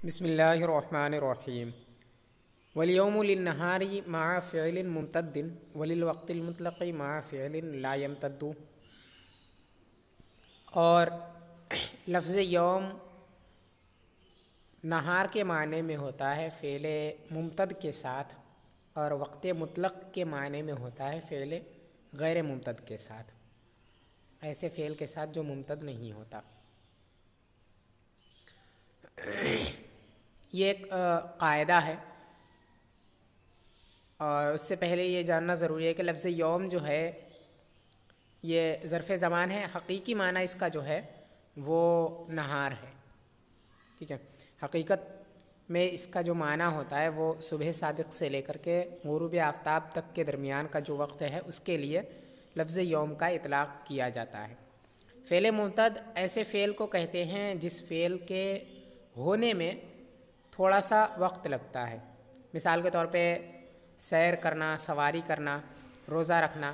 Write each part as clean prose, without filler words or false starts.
بسم اللہ الرحمن الرحیم والیوم للنہاری مع فعل ممتد وللوقت المطلق مع فعل لا یمتد۔ اور لفظ یوم نہار کے معنی میں ہوتا ہے فعل ممتد کے ساتھ، اور وقت مطلق کے معنی میں ہوتا ہے فعل غیر ممتد کے ساتھ، ایسے فعل کے ساتھ جو ممتد نہیں ہوتا۔ یہ ایک قاعدہ ہے، اور اس سے پہلے یہ جاننا ضروری ہے کہ لفظ یوم جو ہے یہ ظرف زمان ہے، حقیقی معنی اس کا جو ہے وہ نہار ہے، ٹھیک ہے۔ حقیقت میں اس کا جو معنی ہوتا ہے وہ صبح صادق سے لے کر کے غروب آفتاب تک کے درمیان کا جو وقت ہے اس کے لیے لفظ یوم کا اطلاق کیا جاتا ہے۔ فعل ممتد ایسے فعل کو کہتے ہیں جس فعل کے ہونے میں تھوڑا سا وقت لگتا ہے۔ مثال کے طور پہ سیر کرنا، سواری کرنا، روزہ رکھنا،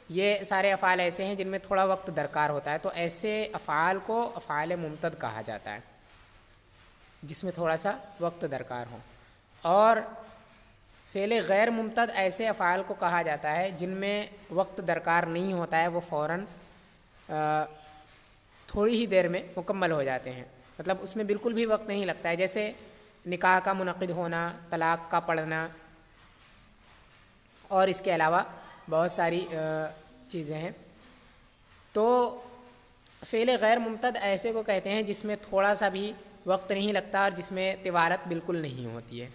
یہ سارے افعال ایسے ہیں جن میں تھوڑا وقت درکار ہوتا ہے، تو ایسے افعال کو افعال ممتد کہا جاتا ہے جس میں تھوڑا سا وقت درکار ہو۔ اور فعل غیر ممتد ایسے افعال کو کہا جاتا ہے جن میں وقت درکار نہیں ہوتا ہے، وہ فوراً تھوڑی ہی دیر میں مکمل ہو جاتے ہیں، مطلب اس میں بالکل بھی وقت نہیں لگتا ہے، جیسے نکاح کا منعقد ہونا، طلاق کا پڑھنا، اور اس کے علاوہ بہت ساری چیزیں ہیں۔ تو فعل غیر ممتد ایسے کو کہتے ہیں جس میں تھوڑا سا بھی وقت نہیں لگتا اور جس میں طوالت بالکل نہیں ہوتی ہے۔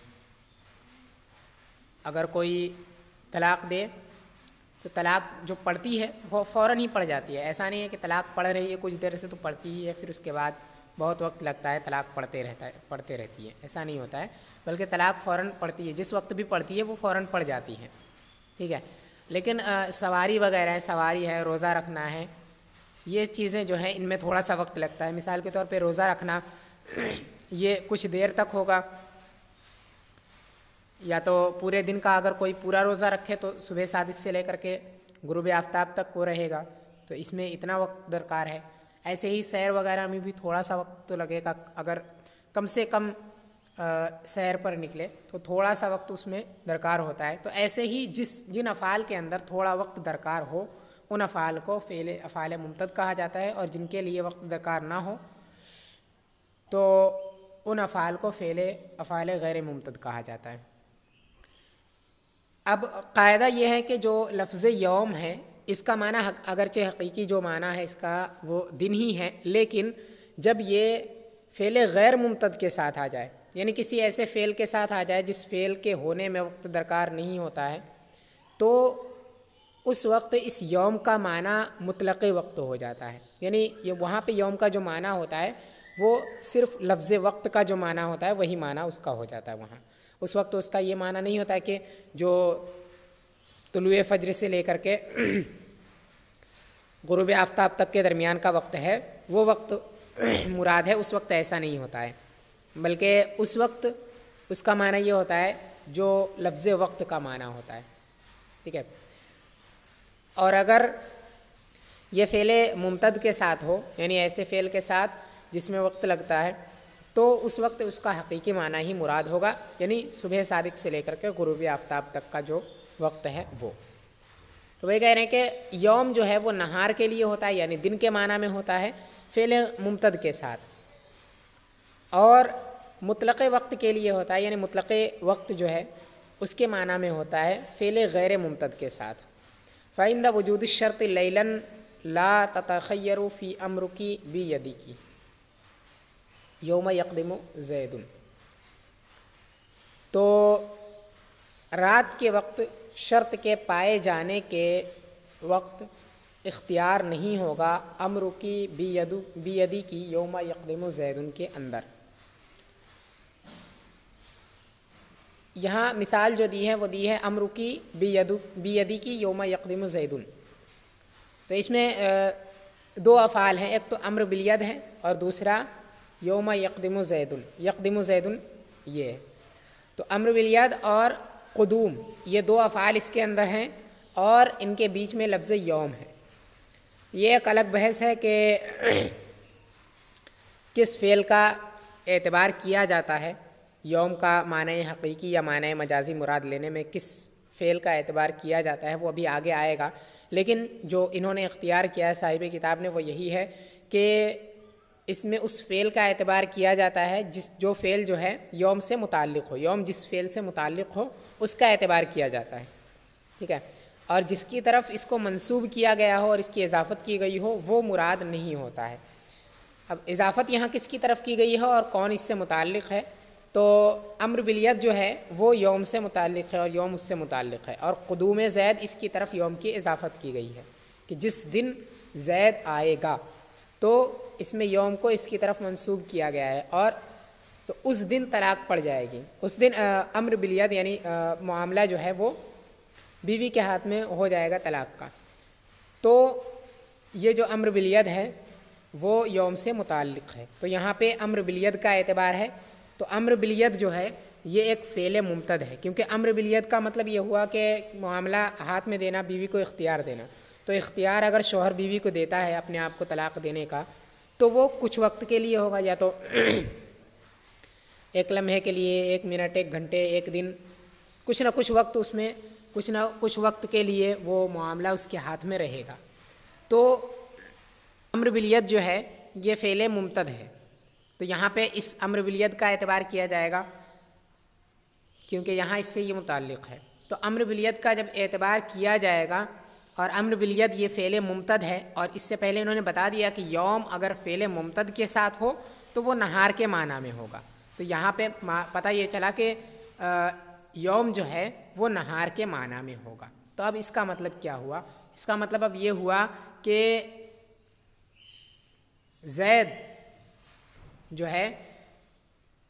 اگر کوئی طلاق دے تو طلاق جو پڑتی ہے وہ فوراً ہی پڑ جاتی ہے، ایسا نہیں ہے کہ طلاق پڑھ رہی ہے کچھ دیر سے تو پڑتی ہی ہے، پھر اس کے بعد بہت وقت لگتا ہے طلاق پڑھتے رہتی ہے، ایسا نہیں ہوتا ہے، بلکہ طلاق فوراً پڑتی ہے، جس وقت بھی پڑتی ہے وہ فوراً پڑ جاتی ہے، ٹھیک ہے۔ لیکن سواری وغیرہ ہے، سواری ہے، روزہ رکھنا ہے، یہ چیزیں جو ہیں ان میں تھوڑا سا وقت لگتا ہے۔ مثال کے طور پہ روزہ رکھنا یہ کچھ دیر تک ہوگا، یا تو پورے دن کا اگر کوئی پورا روزہ رکھے تو صبح صادق سے لے کر کے غروب آفتاب تک وہ رہے گا، تو اس میں اتنا وقت درکار ہے۔ ایسے ہی سیر وغیرہ میں بھی تھوڑا سا وقت تو لگے گا، اگر کم سے کم سیر پر نکلے تو تھوڑا سا وقت اس میں درکار ہوتا ہے۔ تو ایسے ہی جن افعال کے اندر تھوڑا وقت درکار ہو ان افعال کو افعال ممتد کہا جاتا ہے، اور جن کے لیے وقت درکار نہ ہو تو ان افعال کو افعال غیر ممتد کہا جاتا ہے۔ اب قاعدہ یہ ہے کہ جو لفظ یوم ہے اس کا معنی اگرچہ حقیقی جو معنی ہے اس کا وہ دن ہی ہے، لیکن جب یہ فعل غیر ممتد کے ساتھ آ جائے، یعنی کسی ایسے فعل کے ساتھ آ جائے جس فعل کے ہونے میں وقت درکار نہیں ہوتا ہے، تو اس وقت اس یوم کا معنی مطلق وقت ہو جاتا ہے۔ یعنی یہ وہاں پہ یوم کا جو معنی ہوتا ہے وہ صرف لفظ وقت کا جو معنی ہوتا ہے وہی معنی اس کا ہو جاتا ہے وہاں۔ اس وقت اس کا یہ معنی نہیں ہوتا ہے کہ جو طلوع فجر سے لے کر کے غروب آفتاب تک کے درمیان کا وقت ہے وہ وقت مراد ہے، اس وقت ایسا نہیں ہوتا ہے، بلکہ اس وقت اس کا معنی یہ ہوتا ہے جو لفظ وقت کا معنی ہوتا ہے، ٹھیک ہے۔ اور اگر یہ فعل ممتد کے ساتھ ہو، یعنی ایسے فعل کے ساتھ جس میں وقت لگتا ہے، تو اس وقت اس کا حقیقی معنی ہی مراد ہوگا، یعنی صبح صادق سے لے کر کے غروب آفتاب تک کا جو وقت ہے وہ۔ تو وہ کہہ رہے ہیں کہ یوم جو ہے وہ نہار کے لیے ہوتا ہے، یعنی دن کے معنی میں ہوتا ہے فعل ممتد کے ساتھ، اور مطلق وقت کے لیے ہوتا ہے، یعنی مطلق وقت جو ہے اس کے معنی میں ہوتا ہے فعل غیر ممتد کے ساتھ۔ فَعِنْدَ وُجُودِ الشَّرْطِ لَيْلًا لَا تَتَخَيَّرُ فِي أَمْرِكِ بِيَدِكِ یوم یقدم زید۔ تو رات کے وقت شرط کے پائے جانے کے وقت اختیار نہیں ہوگا امر کی بیدی کی یوم یقدم زید کے اندر۔ یہاں مثال جو دی ہے وہ دی ہے امر کی بیدی کی یوم یقدم زید۔ تو اس میں دو افعال ہیں، ایک تو امر بالید ہے اور دوسرا یوم یقدم زید۔ یقدم زید یہ ہے، تو امر بالید اور قدوم یہ دو افعال اس کے اندر ہیں، اور ان کے بیچ میں لفظ یوم ہے۔ یہ ایک الگ بحث ہے کہ کس فعل کا اعتبار کیا جاتا ہے یوم کا معنی حقیقی یا معنی مجازی مراد لینے میں کس فعل کا اعتبار کیا جاتا ہے وہ ابھی آگے آئے گا، لیکن جو انہوں نے اختیار کیا ہے صاحب کتاب نے وہ یہی ہے کہ اس میں اس فعل کا اعتبار کیا جاتا ہے جو فعل جو ہے یوم سے متعلق ہو، یوم جس فعل سے متعلق ہو اس کا اعتبار کیا جاتا ہے، ٹھیک ہے، اور جس کی طرف اس کو منسوب کیا گیا ہو اور اس کی اضافت کی گئی ہو وہ مراد نہیں ہوتا ہے۔ اب اضافت یہاں کس کی طرف کی گئی ہے اور کون اس سے متعلق ہے؟ تو امر بالید جو ہے وہ یوم سے متعلق ہے اور یوم اس سے متعلق ہے، اور قدوم زید اس کی طرف یوم کی اضافت کی گئی ہے کہ جس دن زید آئے گا، تو اس میں یوم کو اس کی طرف منسوب کیا گیا ہے، اور تو اس دن طلاق پڑ جائے گی، اس دن امر بالید یعنی معاملہ جو ہے وہ بیوی کے ہاتھ میں ہو جائے گا طلاق کا۔ تو یہ جو امر بالید ہے وہ یوم سے متعلق ہے، تو یہاں پہ امر بالید کا اعتبار ہے، تو امر بالید جو ہے یہ ایک فعل ممتد ہے، کیونکہ امر بالید کا مطلب یہ ہوا کہ معاملہ ہاتھ میں دینا، بیوی کو اختیار دینا، تو اختیار اگر شوہر بیوی کو دیتا ہے اپنے آپ کو طلاق دینے کا تو وہ کچھ وقت کے لیے ہوگا، یا تو ایک لمحے کے لیے، 1 منٹ، 1 گھنٹے، 1 دن، کچھ نہ کچھ وقت اس میں کچھ نہ کچھ وقت کے لیے وہ معاملہ اس کے ہاتھ میں رہے گا۔ تو امر بالید جو ہے یہ فعل ممتد ہے، تو یہاں پہ اس امر بالید کا اعتبار کیا جائے گا کیونکہ یہاں اس سے یہ متعلق ہے، تو امر بالید کا جب اعتبار کیا جائے گا، اور امر بالید یہ فعل ممتد ہے، اور اس سے پہلے انہوں نے بتا دیا کہ یوم اگر فعل ممتد کے ساتھ ہو تو وہ نہار کے معنی میں ہوگا، تو یہاں پہ پتہ یہ چلا کہ یوم جو ہے وہ نہار کے معنی میں ہوگا۔ تو اب اس کا مطلب کیا ہوا؟ اس کا مطلب اب یہ ہوا کہ زید جو ہے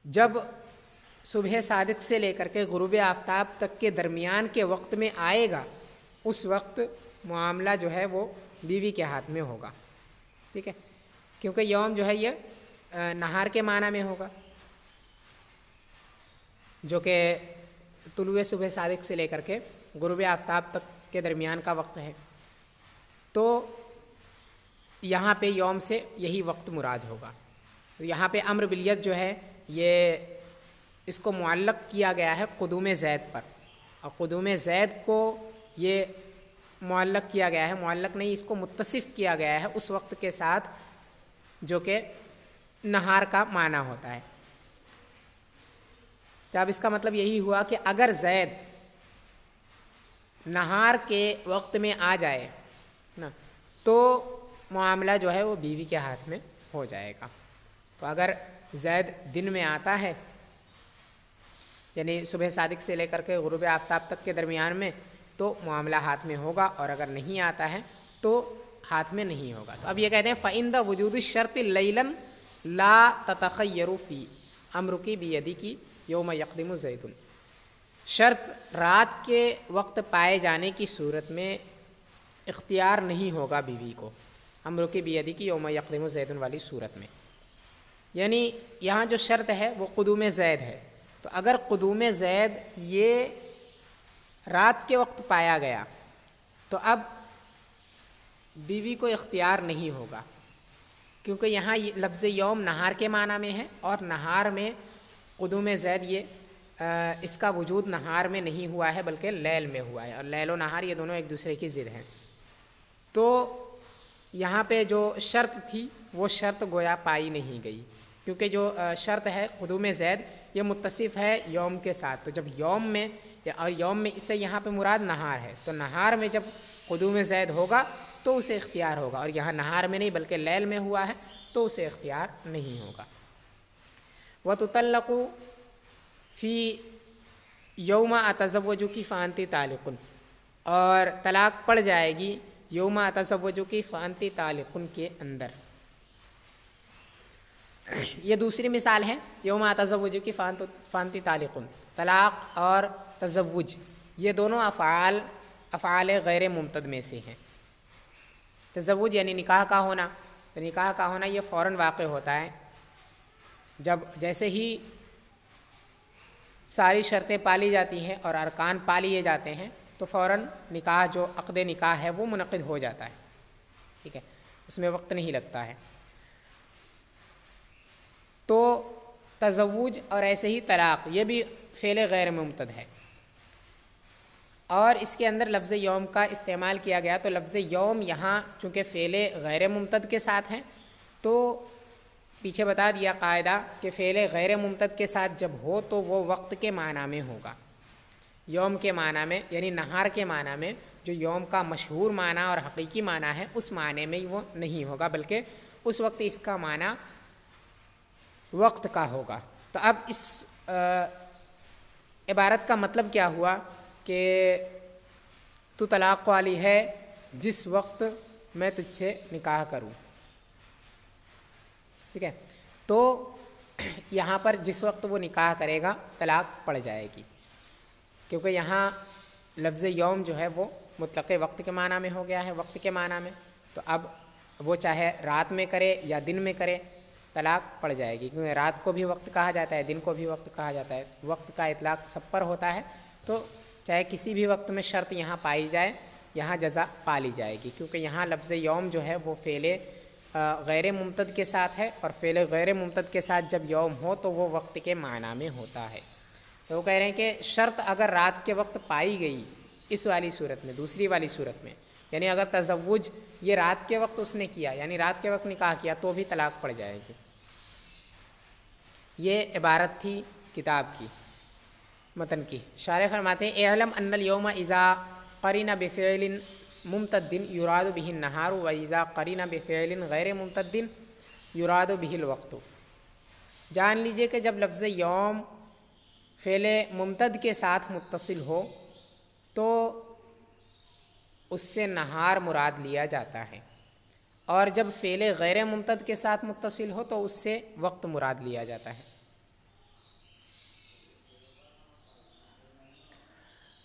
جب صبح صادق سے لے کر کے غروب آفتاب تک کے درمیان کے وقت میں آئے گا، اس وقت معاملہ جو ہے وہ بیوی کے ہاتھ میں ہوگا، ٹھیک ہے، کیونکہ یوم جو ہے یہ نہار کے معنی میں ہوگا، جو کہ طلوع صبح صادق سے لے کر کے غروب آفتاب تک کے درمیان کا وقت ہے، تو یہاں پہ یوم سے یہی وقت مراد ہوگا۔ تو یہاں پہ امر بالید جو ہے یہ اس کو معلق کیا گیا ہے قدوم زید پر، اور قدوم زید کو یہ معلق کیا گیا ہے، معلق نہیں، اس کو متصف کیا گیا ہے اس وقت کے ساتھ جو کہ نہار کا معنی ہوتا ہے۔ تو اب اس کا مطلب یہی ہوا کہ اگر زید نہار کے وقت میں آ جائے نا تو معاملہ جو ہے وہ بیوی کے ہاتھ میں ہو جائے گا۔ تو اگر زید دن میں آتا ہے یعنی صبح صادق سے لے کر کے غروب آفتاب تک کے درمیان میں تو معاملہ ہاتھ میں ہوگا، اور اگر نہیں آتا ہے تو ہاتھ میں نہیں ہوگا۔ تو اب یہ کہتے ہیں فَإِنْدَ وُجُودِ الشَّرْطِ لَيْلًا لَا تَتَخَيَّرُ فِي أَمْرُكِ بِيَدِكِ يَوْمَ يَقْدِمُ زَيْدٌ، شرط رات کے وقت پائے جانے کی صورت میں اختیار نہیں ہوگا بیوی کو، امرُكِ بِيَدِكِ يَوْمَ يَقْدِمُ زَيْدٌ والی صورت میں، یعنی یہاں جو شرط ہے وہ قدوم زید ہے، تو اگر قدوم زید یہ رات کے وقت پایا گیا تو اب بیوی کو اختیار نہیں ہوگا، کیونکہ یہاں لفظ یوم نہار کے معنی میں ہے، اور نہار میں قدوم زید یہ اس کا وجود نہار میں نہیں ہوا ہے بلکہ لیل میں ہوا ہے، اور لیل و نہار یہ دونوں ایک دوسرے کی ضد ہیں۔ تو یہاں پہ جو شرط تھی وہ شرط گویا پائی نہیں گئی، کیونکہ جو شرط ہے قدوم زید یہ متصف ہے یوم کے ساتھ، تو جب یوم میں اور یوم میں اس سے یہاں پہ مراد نہار ہے، تو نہار میں جب قدوم زید ہوگا تو اسے اختیار ہوگا، اور یہاں نہار میں نہیں بلکہ لیل میں ہوا ہے تو اسے اختیار نہیں ہوگا۔ وَتُطَلَّقُ فی یوم اتزوج کی فانتی طالق، اور طلاق پڑ جائے گی یوم اتزوج کی فانتی طالق کے اندر۔ یہ دوسری مثال ہے یوم اتزوج کی فانتی طالق، طلاق اور تزوج یہ دونوں افعال غیر ممتد میں سے ہیں۔ تزوج یعنی نکاح کا ہونا، تو نکاح کا ہونا یہ فوراً واقع ہوتا ہے جب جیسے ہی ساری شرطیں پالی جاتی ہیں اور ارکان پا لیے جاتے ہیں تو فوراً نکاح جو عقد نکاح ہے وہ منعقد ہو جاتا ہے، ٹھیک ہے، اس میں وقت نہیں لگتا ہے۔ تو تزوج اور ایسے ہی طلاق یہ بھی فعل غیر ممتد ہے، اور اس کے اندر لفظ یوم کا استعمال کیا گیا، تو لفظ یوم یہاں چونکہ فعل غیر ممتد کے ساتھ ہیں تو پیچھے بتا دیا قاعدہ کہ فعل غیر ممتد کے ساتھ جب ہو تو وہ وقت کے معنی میں ہوگا، یوم کے معنی میں یعنی نہار کے معنی میں، جو یوم کا مشہور معنی اور حقیقی معنی ہے اس معنی میں وہ نہیں ہوگا، بلکہ اس وقت اس کا معنی وقت کا ہوگا۔ تو اب اس عبارت کا مطلب کیا ہوا کہ تو طلاق والی ہے جس وقت میں تجھ سے نکاح کروں، ٹھیک ہے، تو یہاں پر جس وقت وہ نکاح کرے گا طلاق پڑ جائے گی، کیونکہ یہاں لفظ یوم جو ہے وہ مطلق وقت کے معنی میں ہو گیا ہے، وقت کے معنی میں، تو اب وہ چاہے رات میں کرے یا دن میں کرے طلاق پڑ جائے گی، کیونکہ رات کو بھی وقت کہا جاتا ہے، دن کو بھی وقت کہا جاتا ہے، وقت کا اطلاق سب پر ہوتا ہے، تو چاہے کسی بھی وقت میں شرط یہاں پائی جائے یہاں جزا پا لی جائے گی، کیونکہ یہاں لفظ یوم جو ہے وہ فعل غیر ممتد کے ساتھ ہے، اور فعل غیر ممتد کے ساتھ جب یوم ہو تو وہ وقت کے معنی میں ہوتا ہے۔ تو وہ کہہ رہے ہیں کہ شرط اگر رات کے وقت پائی گئی اس والی صورت میں، دوسری والی صورت میں، یعنی اگر تزوج یہ رات کے وقت اس نے کیا، یعنی رات کے وقت نکاح کیا، تو بھی طلاق پڑ جائے گی۔ یہ عبارت تھی کتاب کی، متن کی۔ شارح فرماتے ہیں اعلم ان اليوم اذا قرن بفعل ممتد يراد به النهار واذا قرن بفعل غیر ممتد يراد به الوقت۔ جان لیجئے کہ جب لفظ یوم فعل ممتد کے ساتھ متصل ہو تو اس سے نہار مراد لیا جاتا ہے، اور جب فعل غیر ممتد کے ساتھ متصل ہو تو اس سے وقت مراد لیا جاتا ہے۔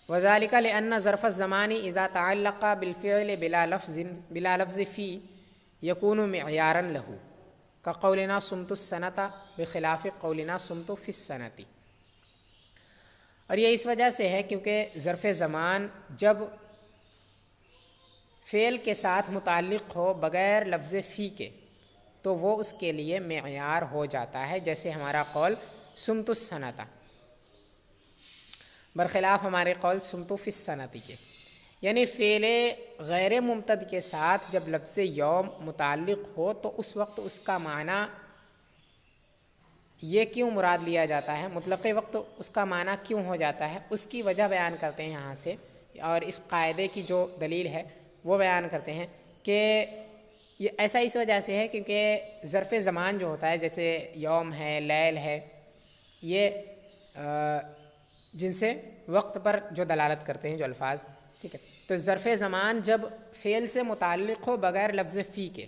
وذلك لأن ظرف الزمان اذا تعلق بالفعل بلا لفظ فی يكون معیارا له كقولنا صمت السنة بخلاف قولنا صمت في السنة۔ اور یہ اس وجہ سے ہے کیونکہ ظرف زمان جب فعل کے ساتھ متعلق ہو بغیر لفظ فی کے تو وہ اس کے لیے معیار ہو جاتا ہے، جیسے ہمارا قول صمت السنة برخلاف ہمارے قول صمت فی السنة کے، یعنی فعل غیر ممتد کے ساتھ جب لفظ یوم متعلق ہو تو اس وقت اس کا معنی یہ کیوں مراد لیا جاتا ہے، مطلق وقت اس کا معنی کیوں ہو جاتا ہے، اس کی وجہ بیان کرتے ہیں یہاں سے، اور اس قاعدے کی جو دلیل ہے وہ بیان کرتے ہیں کہ یہ ایسا اس وجہ سے ہے کیونکہ ظرف زمان جو ہوتا ہے جیسے یوم ہے، لیل ہے، یہ جن سے وقت پر جو دلالت کرتے ہیں جو الفاظ، ٹھیک ہے، تو ظرف زمان جب فعل سے متعلق ہو بغیر لفظ فی کے،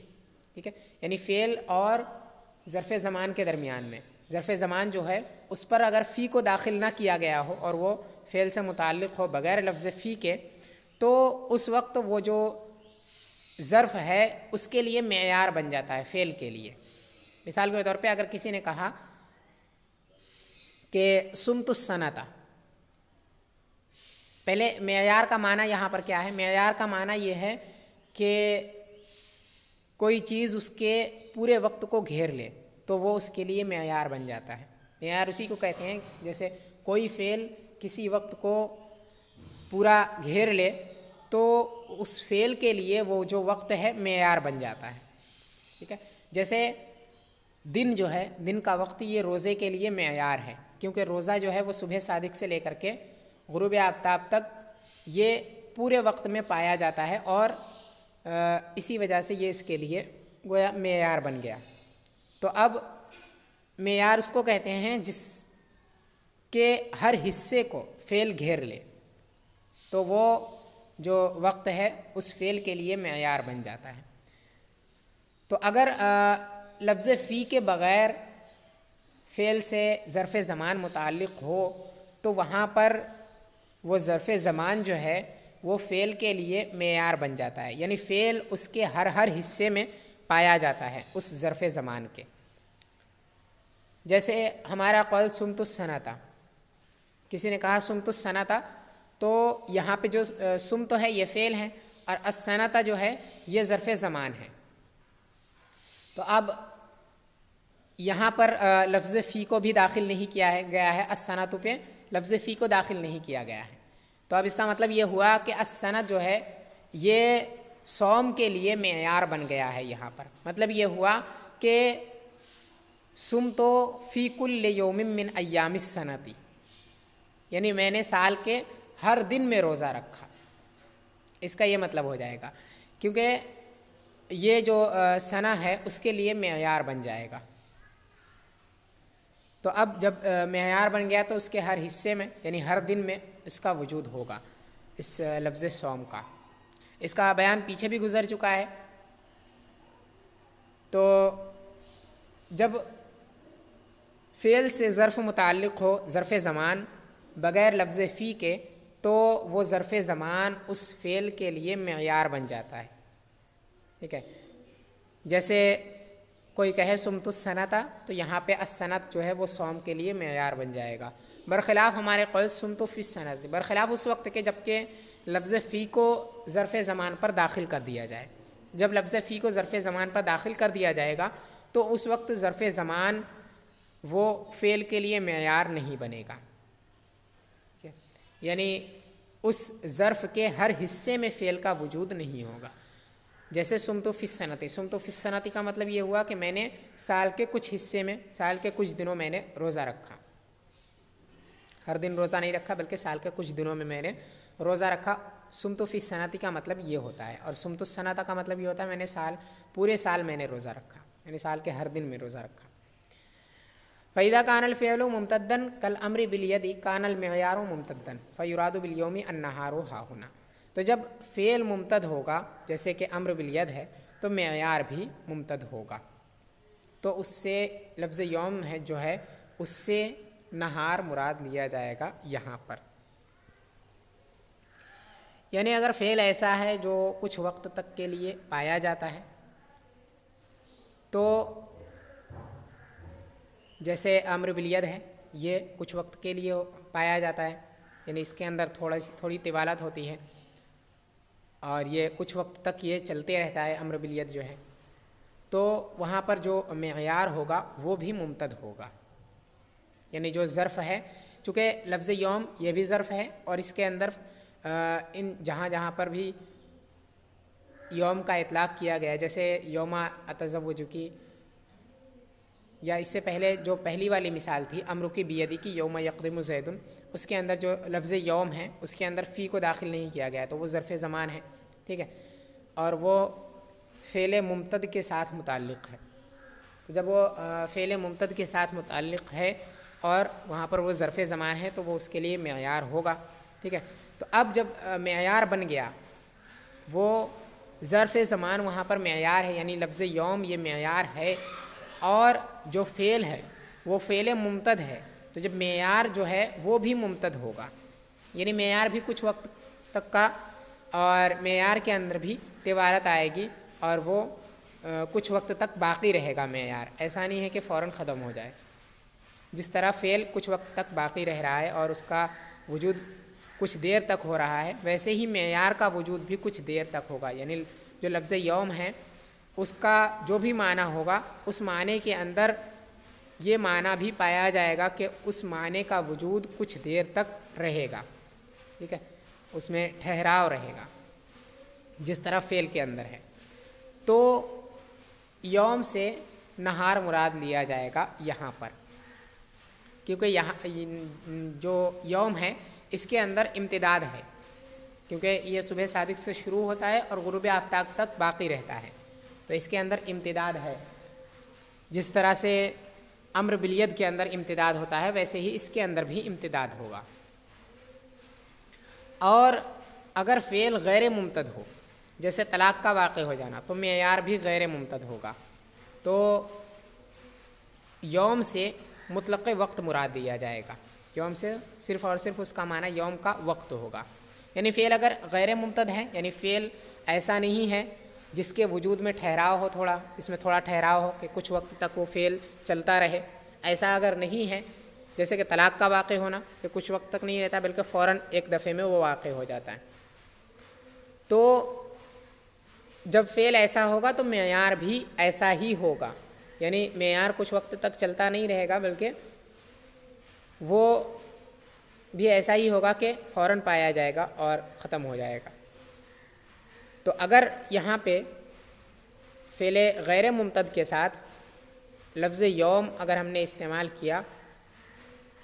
ٹھیک ہے، یعنی فعل اور ظرف زمان کے درمیان میں ظرف زمان جو ہے اس پر اگر فی کو داخل نہ کیا گیا ہو اور وہ فعل سے متعلق ہو بغیر لفظ فی کے، تو اس وقت وہ جو ظرف ہے اس کے لیے معیار بن جاتا ہے فعل کے لیے۔ مثال کے طور پہ اگر کسی نے کہا کہ صمت السنة، پہلے معیار کا معنی یہاں پر کیا ہے؟ معیار کا معنی یہ ہے کہ کوئی چیز اس کے پورے وقت کو گھیر لے تو وہ اس کے لیے معیار بن جاتا ہے۔ معیار اسی کو کہتے ہیں جیسے کوئی فعل کسی وقت کو پورا گھیر لے تو اس فعل کے لیے وہ جو وقت ہے معیار بن جاتا ہے، ٹھیک ہے، جیسے دن جو ہے، دن کا وقت یہ روزے کے لیے معیار ہے، کیونکہ روزہ جو ہے وہ صبح صادق سے لے کر کے غروب آفتاب تک یہ پورے وقت میں پایا جاتا ہے، اور اسی وجہ سے یہ اس کے لیے گویا معیار بن گیا۔ تو اب معیار اس کو کہتے ہیں جس کے ہر حصے کو فعل گھیر لے تو وہ جو وقت ہے اس فعل کے لیے معیار بن جاتا ہے۔ تو اگر لفظ فی کے بغیر فعل سے ظرف زمان متعلق ہو تو وہاں پر وہ ظرف زمان جو ہے وہ فعل کے لیے معیار بن جاتا ہے، یعنی فعل اس کے ہر حصے میں پایا جاتا ہے اس ظرف زمان کے۔ جیسے ہمارا قول صمت السنة، کسی نے کہا صمت السنة، تو یہاں پہ جو صمت ہے یہ فعل ہے اور السنة جو ہے یہ ظرف زمان ہے۔ تو اب یہاں پر لفظ فی کو بھی داخل نہیں کیا گیا ہے، السنۃ پہ لفظ فی کو داخل نہیں کیا گیا ہے. تو اب اس کا مطلب یہ ہوا کہ السنۃ جو ہے یہ صوم کے لیے معیار بن گیا ہے. یہاں پر مطلب یہ ہوا کہ صمت فی کل یوم من ایام السنۃ، یعنی میں نے سال کے ہر دن میں روزہ رکھا. اس کا یہ مطلب ہو جائے گا، کیونکہ یہ جو سنہ ہے اس کے لیے معیار بن جائے گا. تو اب جب معیار بن گیا تو اس کے ہر حصے میں یعنی ہر دن میں اس کا وجود ہوگا، اس لفظ صوم کا. اس کا بیان پیچھے بھی گزر چکا ہے. تو جب فعل سے ظرف متعلق ہو، ظرف زمان بغیر لفظ فی کے، تو وہ ظرف زمان اس فعل کے لیے معیار بن جاتا ہے. ٹھیک ہے، جیسے کوئی کہے صمت السنۃ، تو یہاں پہ السنۃ جو ہے وہ صوم کے لیے معیار بن جائے گا. برخلاف ہمارے قول صمت فی السنۃ، برخلاف اس وقت کے جب کہ لفظ فی کو ظرف زمان پر داخل کر دیا جائے. جب لفظ فی کو ظرف زمان پر داخل کر دیا جائے گا تو اس وقت ظرف زمان وہ فعل کے لیے معیار نہیں بنے گا. یعنی اس ظرف کے ہر حصے میں فعل کا وجود نہیں ہوگا. جیسے صمت فی السنۃ، صمت فی السنۃ کا مطلب یہ ہوا کہ میں نے سال کے کچھ حصے میں، سال کے کچھ دنوں میں نے روزہ رکھا. ہر دن روزہ نہیں رکھا بلکہ سال کے کچھ دنوں میں نے روزہ رکھا. صمت فی السنۃ کا مطلب یہ ہوتا ہے. اور صمت السنۃ کا مطلب یہ ہوتا ہے میں نے پورے سال میں نے روزہ رکھا، یعنی سال کے ہر دن میں روزہ رکھا. فَإِذَا كَانَ الْفِعْلُ مُمْتَدًّا كَالْأَمْرِ بِالْيَدِ كَانَ الْمِعْيَارُ مُمْتَدًّا فَيُرَادُ بِالْيَوْمِ النَّهَارُ هَاهُنَا. تو جب فعل ممتد ہوگا جیسے کہ امر بالید ہے تو معیار بھی ممتد ہوگا. تو اس سے لفظ یوم ہے جو ہے اس سے نہار مراد لیا جائے گا یہاں پر. یعنی اگر فعل ایسا ہے جو کچھ وقت تک کے لیے پایا جاتا ہے، تو جیسے امر بالید ہے یہ کچھ وقت کے لیے پایا جاتا ہے، یعنی اس کے اندر تھوڑی طوالت ہوتی ہے اور یہ کچھ وقت تک یہ چلتے رہتا ہے امر بالید جو ہے. تو وہاں پر جو معیار ہوگا وہ بھی ممتد ہوگا. یعنی جو ظرف ہے، چونکہ لفظ یوم یہ بھی ظرف ہے اور اس کے اندر ان جہاں پر بھی یوم کا اطلاق کیا گیا، جیسے یوم اتزوج کی، یا اس سے پہلے جو پہلی والی مثال تھی امر کی بیدی کی یوم یقدم زید، اس کے اندر جو لفظ یوم ہے اس کے اندر فی کو داخل نہیں کیا گیا تو وہ ظرف زمان ہے. ٹھیک ہے، اور وہ فعل ممتد کے ساتھ متعلق ہے. جب وہ فعل ممتد کے ساتھ متعلق ہے اور وہاں پر وہ ظرف زمان ہے تو وہ اس کے لیے معیار ہوگا. ٹھیک ہے، تو اب جب معیار بن گیا، وہ ظرف زمان وہاں پر معیار ہے، یعنی لفظ یوم یہ معیار ہے اور جو فعل ہے وہ فعل ممتد ہے، تو جب معیار جو ہے وہ بھی ممتد ہوگا. یعنی معیار بھی کچھ وقت تک کا، اور معیار کے اندر بھی طوالت آئے گی اور وہ کچھ وقت تک باقی رہے گا معیار. ایسا نہیں ہے کہ فوراً ختم ہو جائے. جس طرح فعل کچھ وقت تک باقی رہ رہا ہے اور اس کا وجود کچھ دیر تک ہو رہا ہے، ویسے ہی معیار کا وجود بھی کچھ دیر تک ہوگا. یعنی جو لفظ یوم ہے اس کا جو بھی معنی ہوگا اس معنی کے اندر یہ معنی بھی پایا جائے گا کہ اس معنی کا وجود کچھ دیر تک رہے گا. ٹھیک ہے، اس میں ٹھہراؤ رہے گا جس طرح فعل کے اندر ہے. تو یوم سے نہار مراد لیا جائے گا یہاں پر، کیونکہ یہاں جو یوم ہے اس کے اندر امتداد ہے، کیونکہ یہ صبح صادق سے شروع ہوتا ہے اور غروب آفتاب تک باقی رہتا ہے، تو اس کے اندر امتداد ہے. جس طرح سے امر بالید کے اندر امتداد ہوتا ہے ویسے ہی اس کے اندر بھی امتداد ہوگا. اور اگر فعل غیر ممتد ہو، جیسے طلاق کا واقع ہو جانا، تو معیار بھی غیر ممتد ہوگا. تو یوم سے مطلق وقت مراد دیا جائے گا. یوم سے صرف اور صرف اس کا معنی یوم کا وقت ہوگا. یعنی فعل اگر غیر ممتد ہے، یعنی فعل ایسا نہیں ہے جس کے وجود میں ٹھہراؤ ہو، تھوڑا جس میں تھوڑا ٹھہراؤ ہو کہ کچھ وقت تک وہ فعل چلتا رہے، ایسا اگر نہیں ہے، جیسے کہ طلاق کا واقع ہونا کہ کچھ وقت تک نہیں رہتا بلکہ فوراً ایک دفعے میں وہ واقع ہو جاتا ہے، تو جب فعل ایسا ہوگا تو معیار بھی ایسا ہی ہوگا. یعنی معیار کچھ وقت تک چلتا نہیں رہے گا، بلکہ وہ بھی ایسا ہی ہوگا کہ فوراً پایا جائے گا اور ختم ہو جائے گا۔ تو اگر یہاں پہ فعل غیر ممتد کے ساتھ لفظ یوم اگر ہم نے استعمال کیا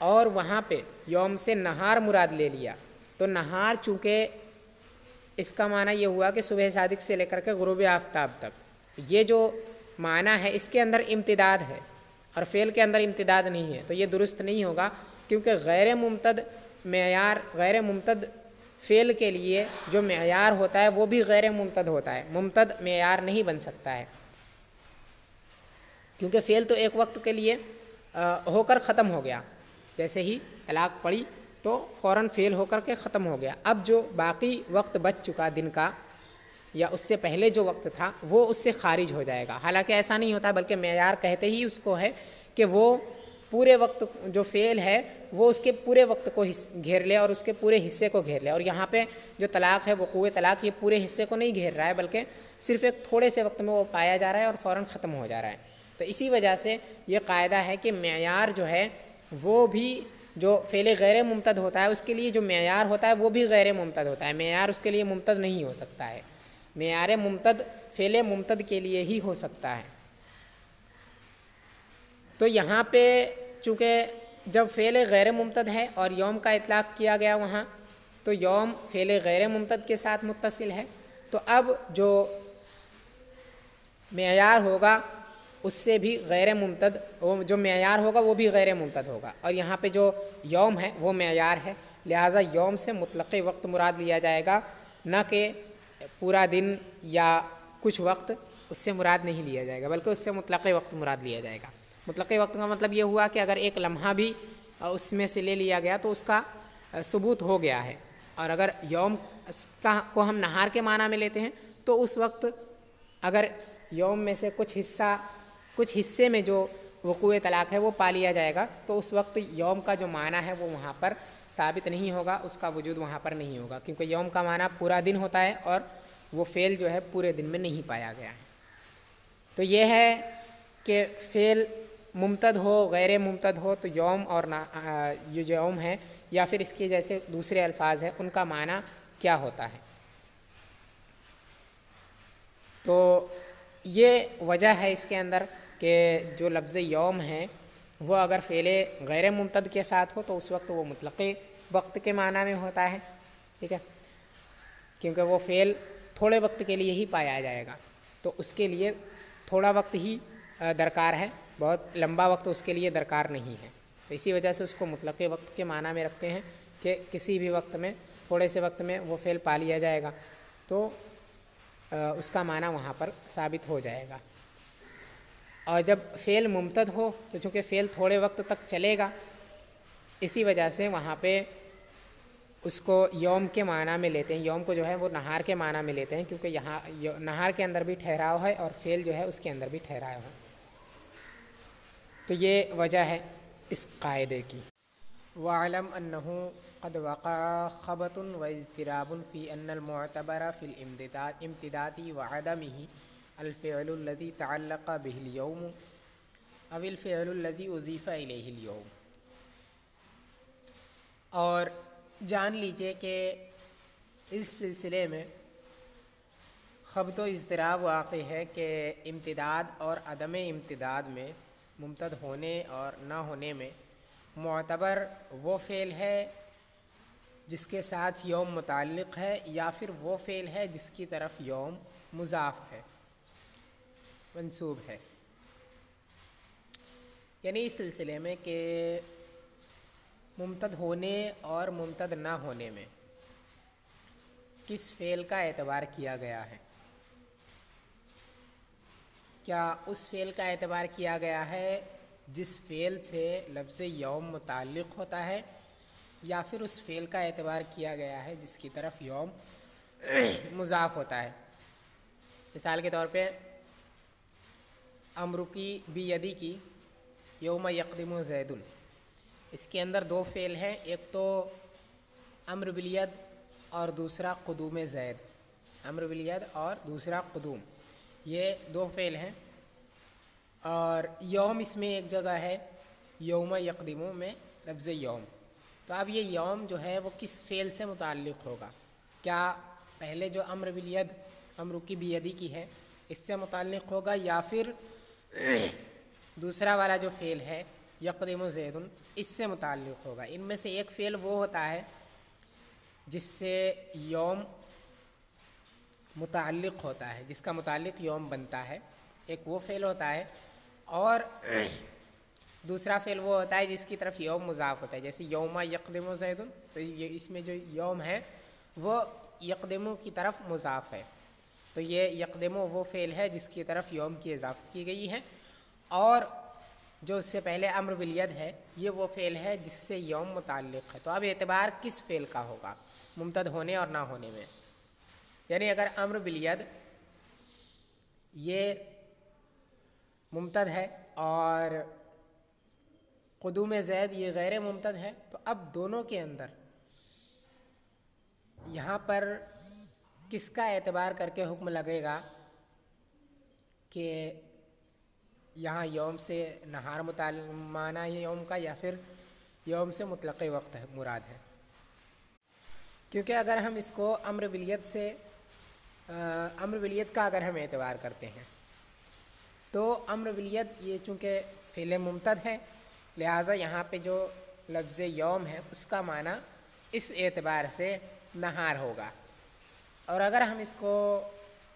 اور وہاں پہ یوم سے نہار مراد لے لیا، تو نہار چونکہ اس کا معنی یہ ہوا کہ صبح صادق سے لے کر کے غروب آفتاب تک، یہ جو معنی ہے اس کے اندر امتداد ہے اور فعل کے اندر امتداد نہیں ہے، تو یہ درست نہیں ہوگا، کیونکہ غیر ممتد معیار، غیر ممتد فعل کے لیے جو معیار ہوتا ہے وہ بھی غیر ممتد ہوتا ہے، ممتد معیار نہیں بن سکتا ہے، کیونکہ فعل تو ایک وقت کے لیے ہو کر ختم ہو گیا، جیسے ہی طلاق پڑی تو فوراً فعل ہو کر کے ختم ہو گیا، اب جو باقی وقت بچ چکا دن کا یا اس سے پہلے جو وقت تھا وہ اس سے خارج ہو جائے گا۔ حالانکہ ایسا نہیں ہوتا، بلکہ معیار کہتے ہی اس کو ہے کہ وہ پورے وقت جو فعل ہے وہ اس کے پورے وقت کو گھیر لے اور اس کے پورے حصے کو گھیر لے، اور یہاں پہ جو طلاق ہے، وقوع طلاق، یہ پورے حصے کو نہیں گھیر رہا ہے، بلکہ صرف ایک تھوڑے سے وقت میں وہ پایا جا رہا ہے اور فوراً ختم ہو جا رہا ہے۔ تو اسی وجہ سے یہ قاعدہ ہے کہ معیار جو ہے وہ بھی جو فعل غیر ممتد ہوتا ہے اس کے لیے جو معیار ہوتا ہے وہ بھی غیر ممتد ہوتا ہے، معیار اس کے لیے ممتد نہیں ہو سکتا ہے، معیار ممتد فعل ممتد کے لیے ہی ہو سکتا ہے۔ تو یہاں پہ چونکہ جب فعل غیر ممتد ہے اور یوم کا اطلاق کیا گیا وہاں، تو یوم فعل غیر ممتد کے ساتھ متصل ہے، تو اب جو معیار ہوگا اس سے بھی غیر ممتد، جو معیار ہوگا وہ بھی غیر ممتد ہوگا، اور یہاں پہ جو یوم ہے وہ معیار ہے، لہٰذا یوم سے مطلق وقت مراد لیا جائے گا، نہ کہ پورا دن یا کچھ وقت، اس سے مراد نہیں لیا جائے گا، بلکہ اس سے مطلق وقت مراد لیا جائے گا۔ مطلق وقت کا مطلب یہ ہوا کہ اگر ایک لمحہ بھی اس میں سے لے لیا گیا تو اس کا ثبوت ہو گیا ہے، اور اگر یوم کو ہم نہار کے معنی میں لیتے ہیں تو اس وقت اگر یوم میں سے کچھ حصے میں جو وقوع طلاق ہے وہ پا لیا جائے گا تو اس وقت یوم کا جو معنی ہے وہ وہاں پر ثابت نہیں ہوگا، اس کا وجود وہاں پر نہیں ہوگا، کیونکہ یوم کا معنی پورا دن ہوتا ہے اور وہ فعل جو ہے پورے دن میں نہیں پایا گیا ہے۔ تو یہ ہے کہ فعل ممتد ہو غیر ممتد ہو تو یوم اور یہ جو یوم ہے یا پھر اس کے جیسے دوسرے الفاظ ہیں ان کا معنی کیا ہوتا ہے۔ تو یہ وجہ ہے اس کے اندر کہ جو لفظ یوم ہے وہ اگر فعل غیر ممتد کے ساتھ ہو تو اس وقت وہ مطلق وقت کے معنی میں ہوتا ہے، ٹھیک ہے، کیونکہ وہ فعل تھوڑے وقت کے لیے ہی پایا جائے گا، تو اس کے لیے تھوڑا وقت ہی درکار ہے، بہت لمبا وقت اس کے لیے درکار نہیں ہے، تو اسی وجہ سے اس کو مطلق وقت کے معنی میں رکھتے ہیں کہ کسی بھی وقت میں تھوڑے سے وقت میں وہ فعل پا لیا جائے گا تو اس کا معنی وہاں پر ثابت ہو جائے گا۔ اور جب فعل ممتد ہو تو چونکہ فعل تھوڑے وقت تک چلے گا، اسی وجہ سے وہاں پہ اس کو یوم کے معنی میں لیتے ہیں، یوم کو جو ہے وہ نہار کے معنی میں لیتے ہیں، کیونکہ یہاں نہار کے اندر بھی ٹھہراؤ ہے اور فعل جو ہے اس کے اندر بھی ٹھہراؤ ہے۔ تو یہ وجہ ہے اس قاعدے کی۔ وَاعْلَمْ أَنَّهُ قَدْ وَقَعَ خَبْطٌ وَاضْطِرَابٌ فِي أَنَّ الْمُعْتَبَرَ فِي الْإِمْتِدَادِ وَعَدَمِهِ الْفِعْلُ الَّذِي تَعَلَّقَ بِهِ الْيَوْمُ أَوِ الْفِعْلُ الَّذِي أُضِيفَ إِلَيْهِ الْيَوْمُ۔ اور جان لیجئے کہ اس سلسلے میں خبط و اضطراب واقع ہے کہ امتداد اور عدم امتداد میں، ممتد ہونے اور نہ ہونے میں، معتبر وہ فعل ہے جس کے ساتھ یوم متعلق ہے یا پھر وہ فعل ہے جس کی طرف یوم مضاف ہے، منسوب ہے۔ یعنی اس سلسلے میں کہ ممتد ہونے اور ممتد نہ ہونے میں کس فعل کا اعتبار کیا گیا ہے، کیا اس فعل کا اعتبار کیا گیا ہے جس فعل سے لفظ یوم متعلق ہوتا ہے، یا پھر اس فعل کا اعتبار کیا گیا ہے جس کی طرف یوم مضاف ہوتا ہے۔ مثال کے طور پہ امرکی بیدی کی یوم یقدم زید، اس کے اندر دو فعل ہیں، ایک تو امر بالید اور دوسرا قدوم زید، امر بالید اور دوسرا قدوم، یہ دو فعل ہیں۔ اور یوم اس میں ایک جگہ ہے یوم یقدمو میں لفظ یوم. تو اب یہ یوم جو ہے وہ کس فعل سے متعلق ہوگا؟ کیا پہلے جو امر بالید امر کی بیدی کی ہے اس سے متعلق ہوگا، یا پھر دوسرا والا جو فعل ہے یقدم زید اس سے متعلق ہوگا؟ ان میں سے ایک فعل وہ ہوتا ہے جس سے یوم متعلق ہوتا ہے، جس کا متعلق یوم بنتا ہے، ایک وہ فعل ہوتا ہے، اور دوسرا فعل وہ ہوتا ہے جس کی طرف یوم مضاف ہوتا ہے، جیسے یوم یقدم زید. تو یہ اس میں جو یوم ہے وہ یقدم کی طرف مضاف ہے. تو یہ یقدم وہ فعل ہے جس کی طرف یوم کی اضافت کی گئی ہے، اور جو اس سے پہلے امر بالید ہے یہ وہ فعل ہے جس سے یوم متعلق ہے. تو اب اعتبار کس فعل کا ہوگا ممتد ہونے اور نہ ہونے میں؟ یعنی اگر امر بالید یہ ممتد ہے اور قدوم زید یہ غیر ممتد ہے، تو اب دونوں کے اندر یہاں پر کس کا اعتبار کر کے حکم لگے گا کہ یہاں یوم سے نہار معنی ہے یوم کا، یا پھر یوم سے مطلق وقت ہے مراد ہے؟ کیونکہ اگر ہم اس کو امر بالید کا اگر ہم اعتبار کرتے ہیں تو امر بالید یہ چونکہ فعل ممتد ہے، لہٰذا یہاں پہ جو لفظ یوم ہے اس کا معنی اس اعتبار سے نہار ہوگا. اور اگر ہم اس کو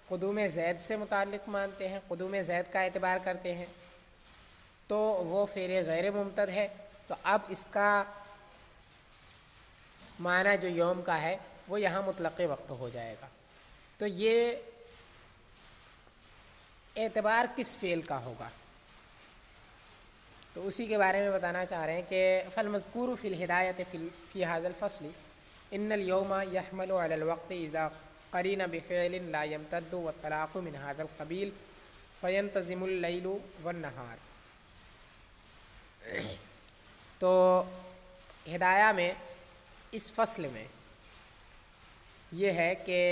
قدوم زید سے متعلق مانتے ہیں، قدوم زید کا اعتبار کرتے ہیں، تو وہ فعل غیر ممتد ہے. تو اب اس کا معنی جو یوم کا ہے وہ یہاں مطلق وقت ہو جائے گا. تو یہ اعتبار کس فعل کا ہوگا؟ تو اسی کے بارے میں بتانا چاہ رہے ہیں کہ فالمذکور فی الہدایت فی هذا الفصل ان اليوم يحمل على الوقت اذا قرین بفعل لا يمتد والطلاق من هذا القبیل فینتظم اللیل والنہار. تو ہدایہ میں اس فصل میں یہ ہے کہ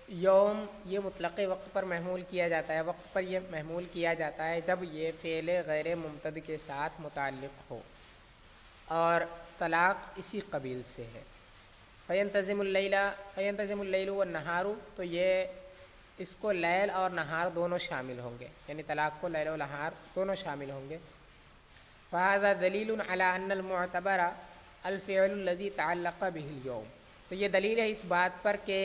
یوم یہ مطلق وقت پر محمول کیا جاتا ہے، وقت پر یہ محمول کیا جاتا ہے جب یہ فعل غیر ممتد کے ساتھ متعلق ہو، اور طلاق اسی قبیل سے ہے. فینتظم اللیل والنہار، تو یہ اس کو لیل اور نہار دونوں شامل ہوں گے، یعنی طلاق کو لیل و نہار دونوں شامل ہوں گے. فہذا دلیل علی ان المعتبر الفعل الذی تعلق به اليوم. تو یہ دلیل ہے اس بات پر کہ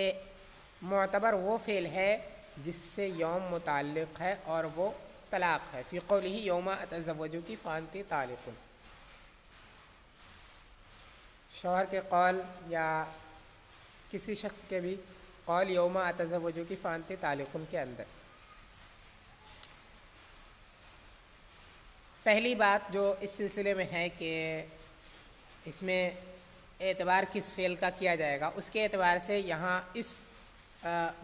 معتبر وہ فعل ہے جس سے یوم متعلق ہے اور وہ طلاق ہے. فی قولہ یوم اتزوجک فانت طالق، شوہر کے قول یا کسی شخص کے بھی قول یوم اتزوجک فانت طالق کے اندر. پہلی بات جو اس سلسلے میں ہے کہ اس میں اعتبار کس فعل کا کیا جائے گا، اس کے اعتبار سے یہاں اس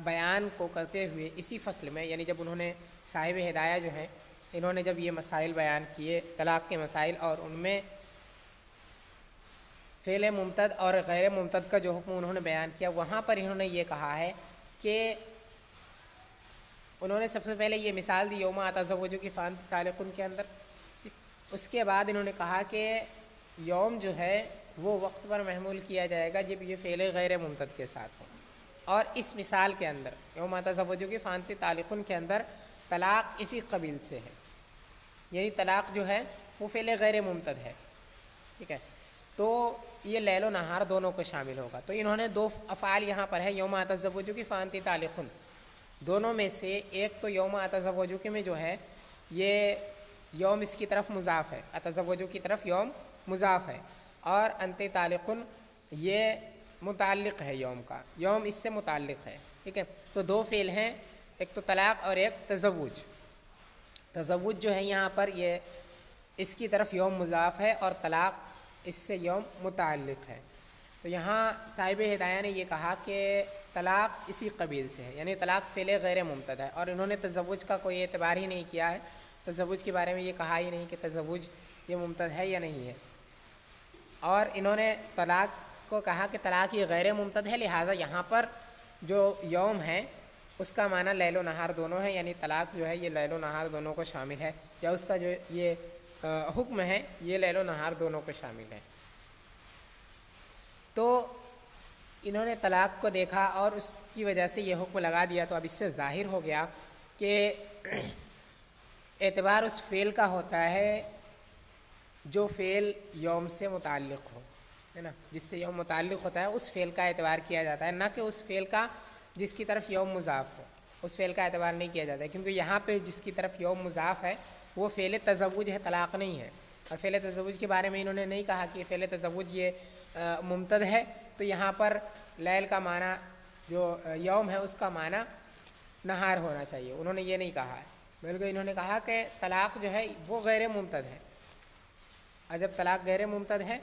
بیان کو کرتے ہوئے اسی فصل میں، یعنی جب انہوں نے صاحب ہدایہ جو ہیں انہوں نے جب یہ مسائل بیان کیے طلاق کے مسائل، اور ان میں فعل ممتد اور غیر ممتد کا جو حکم انہوں نے بیان کیا، وہاں پر انہوں نے یہ کہا ہے کہ انہوں نے سب سے پہلے یہ مثال دی یوم اتزوجک فانت طالق کے اندر. اس کے بعد انہوں نے کہا کہ یوم جو ہے وہ وقت پر محمول کیا جائے گا جب یہ فعل غیر ممتد کے ساتھ ہو، اور اس مثال کے اندر یوم اتزوجک فانت طالق کے اندر طلاق اسی قبیل سے ہے، یعنی طلاق جو ہے وہ فعل غیر ممتد ہے. ٹھیک ہے، تو یہ لیل و نہار دونوں کو شامل ہوگا. تو انہوں نے دو افعال یہاں پر ہے یوم اتزوجک فانت طالق، دونوں میں سے ایک تو یوم اتزوجک میں جو ہے یہ یوم اس کی طرف مضاف ہے، اتزوجک کی طرف یوم مضاف ہے، اور انت طالق یہ متعلق ہے یوم کا، یوم اس سے متعلق ہے. ٹھیک ہے، تو دو فعل ہیں، ایک تو طلاق اور ایک تزوج. تزوج جو ہے یہاں پر یہ اس کی طرف یوم مضاف ہے اور طلاق اس سے یوم متعلق ہے. تو یہاں صاحب ہدایہ نے یہ کہا کہ طلاق اسی قبیل سے ہے، یعنی طلاق فعل غیر ممتد ہے، اور انہوں نے تزوج کا کوئی اعتبار ہی نہیں کیا ہے، تزوج کے بارے میں یہ کہا ہی نہیں کہ تزوج یہ ممتد ہے یا نہیں ہے. اور انہوں نے طلاق کو کہا کہ طلاق یہ غیر ممتد ہے، لہٰذا یہاں پر جو یوم ہے اس کا معنی لیل و نہار دونوں ہے، یعنی طلاق جو ہے یہ لیل و نہار دونوں کو شامل ہے، یا اس کا جو یہ حکم ہے یہ لیل و نہار دونوں کو شامل ہے۔ تو انہوں نے طلاق کو دیکھا اور اس کی وجہ سے یہ حکم لگا دیا، تو اب اس سے ظاہر ہو گیا کہ اعتبار اس فعل کا ہوتا ہے جو فعل یوم سے متعلق ہو، ہے نا، جس سے یوم متعلق ہوتا ہے اس فعل کا اعتبار کیا جاتا ہے، نہ کہ اس فعل کا جس کی طرف یوم مضاف ہو، اس فعل کا اعتبار نہیں کیا جاتا ہے، کیونکہ یہاں پہ جس کی طرف یوم مضاف ہے وہ فعل تزوج ہے، طلاق نہیں ہے۔ اور فعل تزوج کے بارے میں انہوں نے نہیں کہا کہ فعل تزوج یہ ممتد ہے، تو یہاں پر لیل کا معنی جو یوم ہے اس کا معنی نہار ہونا چاہیے، انہوں نے یہ نہیں کہا ہے، بلکہ انہوں نے کہا کہ طلاق جو ہے وہ غیر ممتد ہے، اور جب طلاق غیر ممتد ہے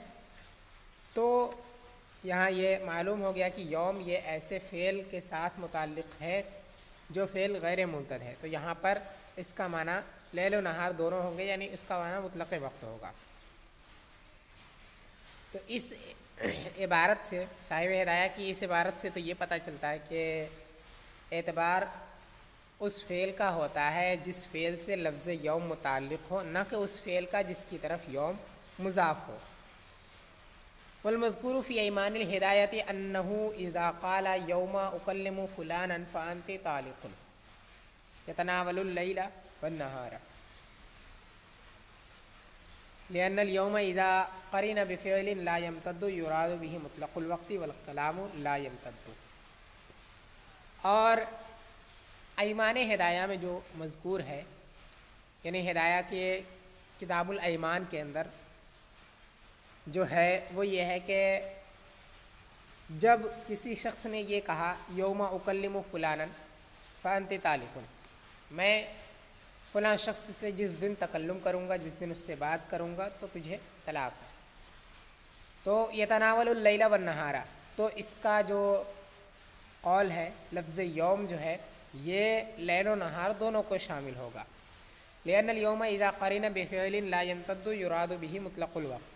تو یہاں یہ معلوم ہو گیا کہ یوم یہ ایسے فعل کے ساتھ متعلق ہے جو فعل غیر ممتد ہے، تو یہاں پر اس کا معنی لیل و نہار دونوں ہوں گے، یعنی اس کا معنی مطلق وقت ہوگا۔ تو اس عبارت سے صاحب ہدایہ کی اس عبارت سے تو یہ پتہ چلتا ہے کہ اعتبار اس فعل کا ہوتا ہے جس فعل سے لفظ یوم متعلق ہو، نہ کہ اس فعل کا جس کی طرف یوم مضاف ہو۔ والمذکور فی ایمان الہدایۃ انہ اذا قال یوم اکلم فلانا فانت طالق یتناول اللیل والنہار، لأن اليوم اذا قرن بفعل لا يمتد يراد به مطلق الوقت والکلام لا يمتد۔ اور ایمان ہدایہ میں جو مذکور ہے، یعنی ہدایہ کے کتاب الایمان کے اندر جو ہے وہ یہ ہے کہ جب کسی شخص نے یہ کہا یوم اکلم فلانا فانت طالق، میں فلاں شخص سے جس دن تکلم کروں گا، جس دن اس سے بات کروں گا تو تجھے طلاق ہے، تو یتناول اللیل والنہار، تو اس کا جو قول ہے لفظ یوم جو ہے یہ لیل و نہار دونوں کو شامل ہوگا۔ لأن اليوم اذا قرن بفعل لا يمتد يراد به مطلق الوقت،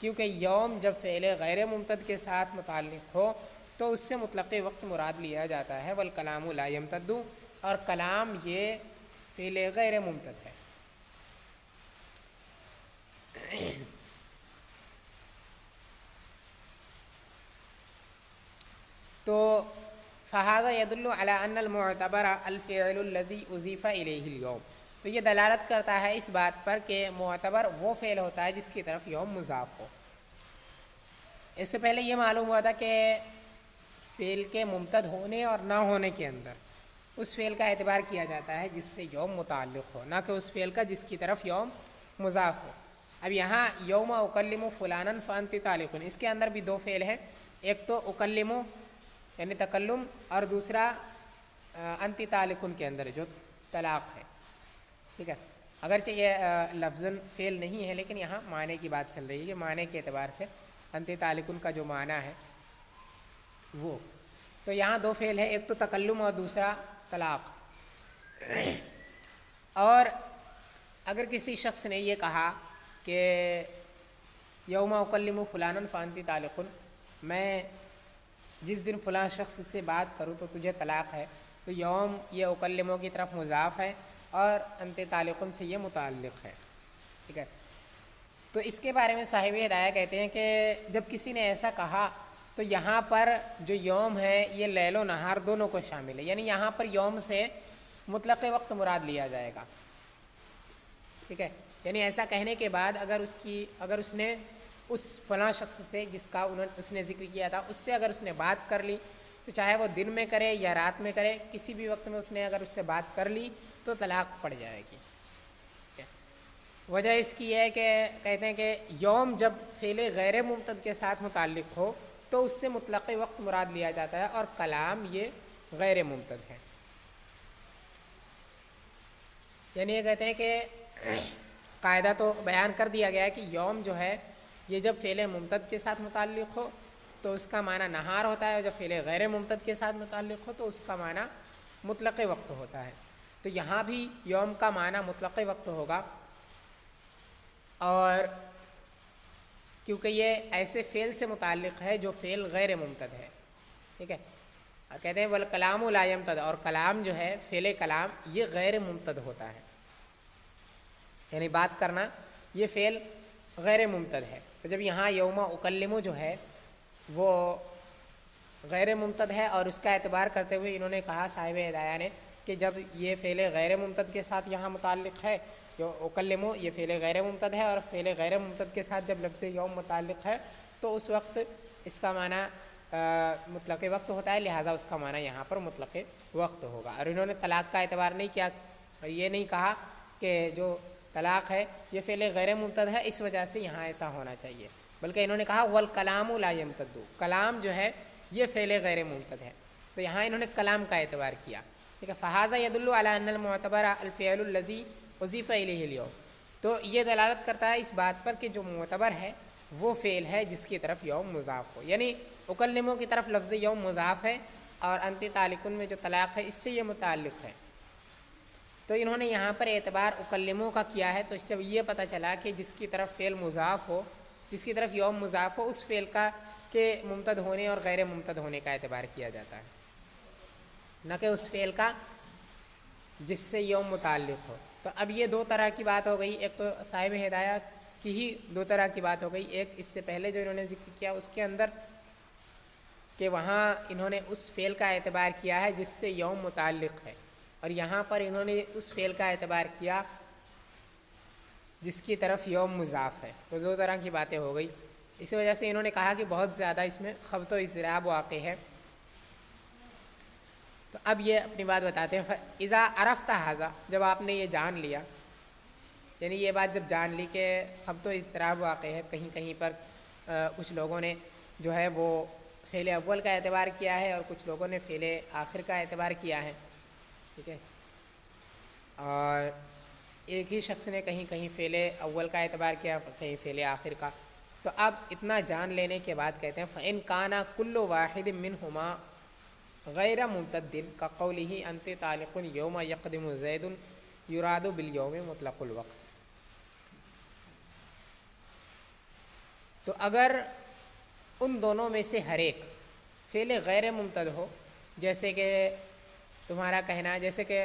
کیونکہ یوم جب فعل غیر ممتد کے ساتھ متعلق ہو تو اس سے مطلق وقت مراد لیا جاتا ہے، والکلام لا يمتد، اور کلام یہ فعل غیر ممتد ہے۔ تو فہذا يدل على ان المعتبر الفعل الذي اضيف اليه اليوم، تو یہ دلالت کرتا ہے اس بات پر کہ معتبر وہ فعل ہوتا ہے جس کی طرف یوم مضاف ہو۔ اس سے پہلے یہ معلوم ہوا تھا کہ فعل کے ممتد ہونے اور نہ ہونے کے اندر اس فعل کا اعتبار کیا جاتا ہے جس سے یوم متعلق ہو، نہ کہ اس فعل کا جس کی طرف یوم مضاف ہو۔ اب یہاں یوم اکلم فلانا فانت طالق، اس کے اندر بھی دو فعل ہے، ایک تو اکلم یعنی تکلم، اور دوسرا انت طالق کے اندر جو طلاق ہے، ٹھیک ہے، اگرچہ یہ لفظاً فعل نہیں ہے لیکن یہاں معنی کی بات چل رہی ہے کہ معنی کے اعتبار سے انت طالق کا جو معنی ہے وہ، تو یہاں دو فعل ہے، ایک تو تکلم اور دوسرا طلاق۔ اور اگر کسی شخص نے یہ کہا کہ یوم اکلم فلانا فانت طالق، میں جس دن فلاں شخص سے بات کروں تو تجھے طلاق ہے، تو یوم یہ اکلموں کی طرف مضاف ہے اور انت طالق سے یہ متعلق ہے، ٹھیک ہے۔ تو اس کے بارے میں صاحب ہدایہ کہتے ہیں کہ جب کسی نے ایسا کہا تو یہاں پر جو یوم ہے یہ لیل و نہار دونوں کو شامل ہے، یعنی یہاں پر یوم سے مطلق وقت مراد لیا جائے گا، ٹھیک ہے، یعنی ایسا کہنے کے بعد اگر اس نے اس فلاں شخص سے جس کا اس نے ذکر کیا تھا اس سے اگر اس نے بات کر لی، تو چاہے وہ دن میں کرے یا رات میں کرے، کسی بھی وقت میں اس نے اگر اس سے بات کر لی تو طلاق پڑ جائے گی۔ وجہ اس کی ہے کہ کہتے ہیں کہ یوم جب فعل غیر ممتد کے ساتھ متعلق ہو تو اس سے مطلق وقت مراد لیا جاتا ہے، اور کلام یہ غیر ممتد ہے، یعنی یہ کہتے ہیں کہ قاعدہ تو بیان کر دیا گیا ہے کہ یوم جو ہے یہ جب فعل ممتد کے ساتھ متعلق ہو تو اس کا معنی نہار ہوتا ہے، اور جب فعل غیر ممتد کے ساتھ متعلق ہو تو اس کا معنی مطلق وقت ہوتا ہے۔ تو یہاں بھی یوم کا معنی مطلق وقت ہوگا، اور کیونکہ یہ ایسے فعل سے متعلق ہے جو فعل غیر ممتد ہے، ٹھیک ہے، اور کہتے ہیں والکلام لا یمتد، اور کلام جو ہے فعل کلام یہ غیر ممتد ہوتا ہے، یعنی بات کرنا یہ فعل غیر ممتد ہے۔ تو جب یہاں یوم اکلمو جو ہے وہ غیر ممتد ہے، اور اس کا اعتبار کرتے ہوئے انہوں نے کہا صاحب ہدایہ نے کہ جب یہ فعل غیر ممتد کے ساتھ یہاں متعلق ہے، جو اکلمو یہ فعل غیر ممتد ہے، اور فعل غیر ممتد کے ساتھ جب لفظ یوم متعلق ہے تو اس وقت اس کا معنی مطلق وقت ہوتا ہے، لہٰذا اس کا معنی یہاں پر مطلق وقت ہوگا۔ اور انہوں نے طلاق کا اعتبار نہیں کیا، اور یہ نہیں کہا کہ جو طلاق ہے یہ فعل غیر ممتد ہے اس وجہ سے یہاں ایسا ہونا چاہیے، بلکہ انہوں نے کہا والکلام لا یمتد، کلام جو ہے یہ فعل غیر ممتد ہے، تو یہاں انہوں نے کلام کا اعتبار کیا۔ ٹھیک ہے، فہذا يدل على ان المعتبر الفعل الذي اضيف اليه اليوم، تو یہ دلالت کرتا ہے اس بات پر کہ جو معتبر ہے وہ فعل ہے جس کی طرف یوم مضاف ہو، یعنی اکلموں کی طرف لفظ یوم مضاف ہے، اور انت طالقن میں جو طلاق ہے اس سے یہ متعلق ہے۔ تو انہوں نے یہاں پر اعتبار اکلموں کا کیا ہے، تو اس سے یہ پتہ چلا کہ جس کی طرف فعل مضاف ہو، جس کی طرف یوم مضاف ہو، اس فعل کا کے ممتد ہونے اور غیر ممتد ہونے کا اعتبار کیا جاتا ہے، نہ کہ اس فعل کا جس سے یوم متعلق ہو۔ تو اب یہ دو طرح کی بات ہو گئی، ایک تو صاحب ہدایہ کی ہی دو طرح کی بات ہو گئی، ایک اس سے پہلے جو انہوں نے ذکر کیا اس کے اندر کہ وہاں انہوں نے اس فعل کا اعتبار کیا ہے جس سے یوم متعلق ہے، اور یہاں پر انہوں نے اس فعل کا اعتبار کیا جس کی طرف یوم مضاف ہے، تو دو طرح کی باتیں ہو گئی۔ اسی وجہ سے انہوں نے کہا کہ بہت زیادہ اس میں خبط و اضطراب واقع ہے۔ تو اب یہ اپنی بات بتاتے ہیں، اذا عرفت ھذا، جب آپ نے یہ جان لیا، یعنی یہ بات جب جان لی کہ خبط و اضطراب واقع ہے، کہیں کہیں پر کچھ لوگوں نے جو ہے وہ فعل اول کا اعتبار کیا ہے اور کچھ لوگوں نے فعل آخر کا اعتبار کیا ہے، ٹھیک ہے، اور ایک ہی شخص نے کہیں کہیں فعل اول کا اعتبار کیا، کہیں فعل آخر کا۔ تو اب اتنا جان لینے کے بعد کہتے ہیں فَإِن كَانَ كُلُّ وَاحِدٍ مِّنْهُمَا غَيْرَ مُمْتَدٍ كَقَوْلِهِ أَنْتِ طَالِقٌ يَوْمَ يَقْدِمُ زَيْدٌ يُرَادُ بِالْيَوْمِ مُطْلَقُ الْوَقْتِ۔ تو اگر ان دونوں میں سے ہر ایک فعل غیر ممتد ہو، جیسے کہ تمہارا کہنا، جیسے کہ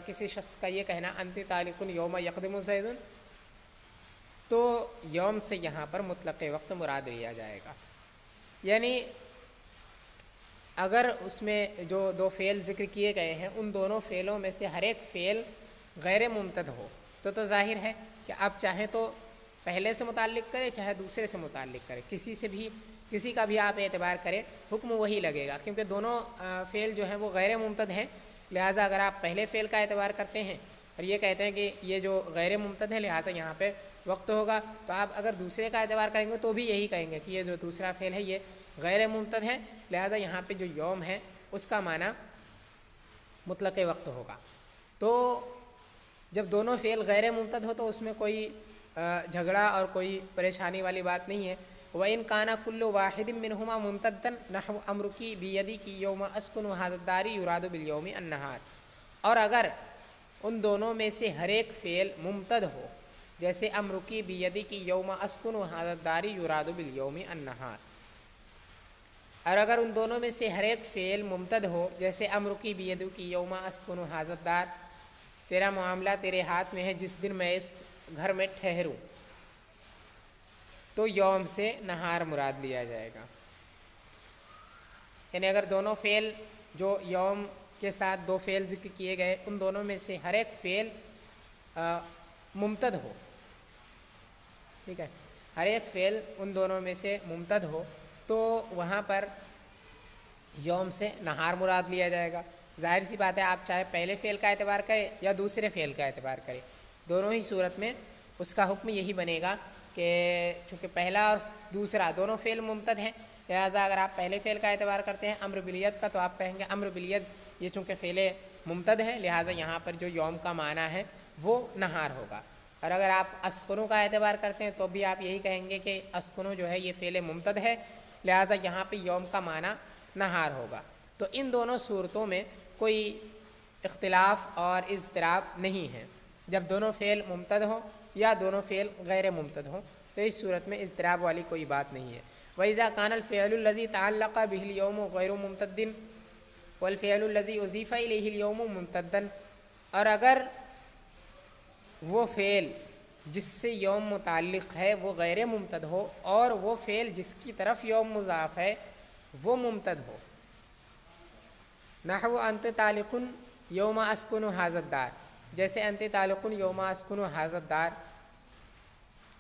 کسی شخص کا یہ کہنا انت طالق یوم یقدم زید، تو یوم سے یہاں پر مطلق وقت مراد لیا جائے گا، یعنی اگر اس میں جو دو فعل ذکر کیے گئے ہیں ان دونوں فعلوں میں سے ہر ایک فعل غیر ممتد ہو تو ظاہر ہے کہ آپ چاہیں تو پہلے سے متعلق کرے چاہے دوسرے سے متعلق کرے، کسی کا بھی آپ اعتبار کریں حکم وہی لگے گا، کیونکہ دونوں فعل جو ہیں وہ غیر ممتد ہیں، لہٰذا اگر آپ پہلے فعل کا اعتبار کرتے ہیں اور یہ کہتے ہیں کہ یہ جو غیر ممتد ہے لہٰذا یہاں پہ وقت ہوگا، تو آپ اگر دوسرے کا اعتبار کریں گے تو بھی یہی کہیں گے کہ یہ جو دوسرا فعل ہے یہ غیر ممتد ہے، لہٰذا یہاں پہ جو یوم ہے اس کا معنی مطلق وقت ہوگا۔ تو جب دونوں فعل غیر ممتد ہو تو اس میں کوئی جھگڑا اور کوئی پریشانی والی بات نہیں ہے۔ وَإِن كَانَ كُلُّ وَاحِدٍ مِّنْهُمَا مُمْتَدًّا نَحْوَ أَمْرُكِ بِيَدِكِ يَوْمَ أَسْكُنُ هَذَا الدَّارِ يُرَادُ بِالْيَوْمِ النَّهَارِ، اور اگر ان دونوں میں سے ہر ایک فعل ممتد ہو، جیسے امرکی بیدی یوم اسکن هذا الدار یراد بالیوم النہار، اور اگر ان دونوں میں سے ہر ایک فعل ممتد ہو، جیسے امرکی بیدی یوم اسکن هذا الدار، تیرا معاملہ تیرے ہاتھ میں ہے جس دن میں اس گھر میں ٹھہروں، تو یوم سے نہار مراد لیا جائے گا۔ یعنی اگر دونوں فعل جو یوم کے ساتھ دو فعل ذکر کیے گئے ان دونوں میں سے ہر ایک فعل ممتد ہو، ٹھیک ہے، ہر ایک فعل ان دونوں میں سے ممتد ہو تو وہاں پر یوم سے نہار مراد لیا جائے گا۔ ظاہر سی بات ہے آپ چاہے پہلے فعل کا اعتبار کریں یا دوسرے فعل کا اعتبار کریں، دونوں ہی صورت میں اس کا حکم یہی بنے گا کہ چونکہ پہلا اور دوسرا دونوں فعل ممتد ہیں، لہٰذا اگر آپ پہلے فعل کا اعتبار کرتے ہیں امر بالید کا تو آپ کہیں گے امر بالید یہ چونکہ فعل ممتد ہے لہٰذا یہاں پر جو یوم کا معنی ہے وہ نہار ہوگا، اور اگر آپ اسکنو کا اعتبار کرتے ہیں تو بھی آپ یہی کہیں گے کہ اسکنو جو ہے یہ فعل ممتد ہے لہٰذا یہاں پہ یوم کا معنی نہار ہوگا۔ تو ان دونوں صورتوں میں کوئی اختلاف اور اضطراب نہیں ہے، جب دونوں فعل ممتد ہوں یا دونوں فعل غیر ممتد ہوں تو اس صورت میں اضطراب والی کوئی بات نہیں ہے۔ وَإِذَا كَانَ الْفِعْلُ الَّذِي تَعَلَّقَ بِهِ الْيَوْمُ غَيْرُ مُمْتَدٍ والفعل الذی اضیف الیہ الیوم ممتدا، اور اگر وہ فعل جس سے یوم متعلق ہے وہ غیر ممتد ہو اور وہ فعل جس کی طرف یوم مضاف ہے وہ ممتد ہو. نحو انت طالق یوم اسکن ھذا الدار، جیسے انت طالق یوم اسکن ھذا الدار،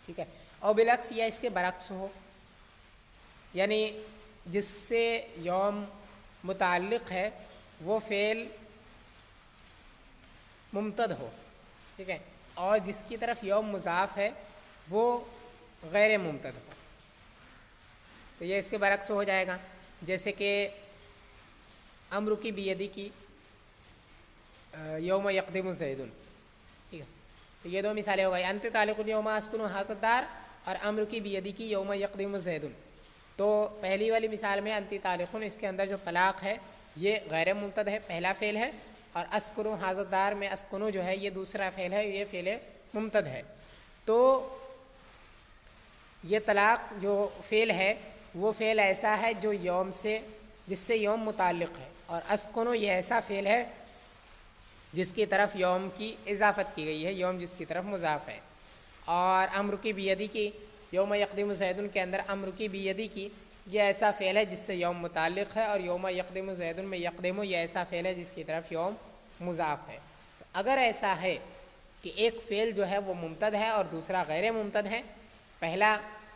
ٹھیک ہے. اور بالعکس یا اس کے برعکس ہو، یعنی جس سے یوم متعلق ہے وہ فعل ممتد ہو، ٹھیک ہے، اور جس کی طرف یوم مضاف ہے وہ غیر ممتد ہو. تو یہ اس کے برعکس ہو جائے گا، جیسے کہ امر کی بیدی کی یوم یقدم زید، ٹھیک ہے. تو یہ دو مثالیں ہو گئی، انت طالق یوم اسکن ھذا الدار اور امر کی بیدی کی یوم یقدم زید. تو پہلی والی مثال میں انت طالق، اس کے اندر جو طلاق ہے یہ غیر ممتد ہے، پہلا فعل ہے، اور اسکن ھذا الدار میں اسکن جو ہے یہ دوسرا فعل ہے، یہ فعل ممتد ہے. تو یہ طلاق جو فعل ہے وہ فعل ایسا ہے جو یوم سے، جس سے یوم متعلق ہے، اور اسکن یہ ایسا فعل ہے جس کی طرف یوم کی اضافت کی گئی ہے، یوم جس کی طرف مضاف ہے. اور امر کی بیدی کی یوم یقدم زید کے اندر امر کی بیدی کی یہ ایسا فعل ہے جس سے یوم متعلق ہے، اور یوم یقدم زید میں یقدم یہ ایسا فعل ہے جس کی طرف یوم مضاف ہے. تو اگر ایسا ہے کہ ایک فعل جو ہے وہ ممتد ہے اور دوسرا غیر ممتد ہے، پہلا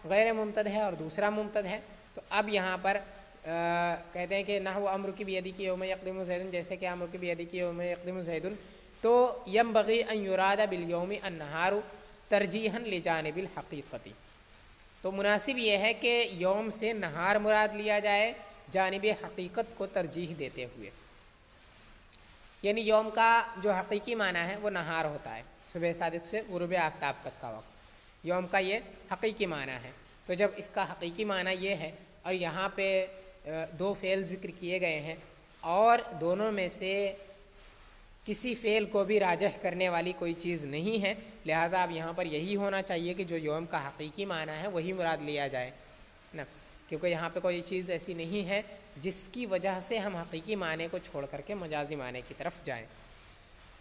غیر ممتد ہے اور دوسرا ممتد ہے، تو اب یہاں پر کہتے ہیں کہ نحو امر کی بیدی کی یوم یقدم زید، جیسے کہ امر کی بیدی کی یوم یقدم زید، تو ینبغی ان یراد بالیوم النہار ترجیحا لجانب الحقیقتی. تو مناسب یہ ہے کہ یوم سے نہار مراد لیا جائے جانب حقیقت کو ترجیح دیتے ہوئے. یعنی یوم کا جو حقیقی معنی ہے وہ نہار ہوتا ہے، صبح صادق سے غروب آفتاب تک کا وقت، یوم کا یہ حقیقی معنی ہے. تو جب اس کا حقیقی معنی یہ ہے اور یہاں پہ دو فعل ذکر کیے گئے ہیں اور دونوں میں سے کسی فعل کو بھی راجح کرنے والی کوئی چیز نہیں ہے، لہٰذا اب یہاں پر یہی ہونا چاہیے کہ جو یوم کا حقیقی معنی ہے وہی مراد لیا جائے نا، کیونکہ یہاں پہ کوئی چیز ایسی نہیں ہے جس کی وجہ سے ہم حقیقی معنی کو چھوڑ کر کے مجازی معنی کی طرف جائیں.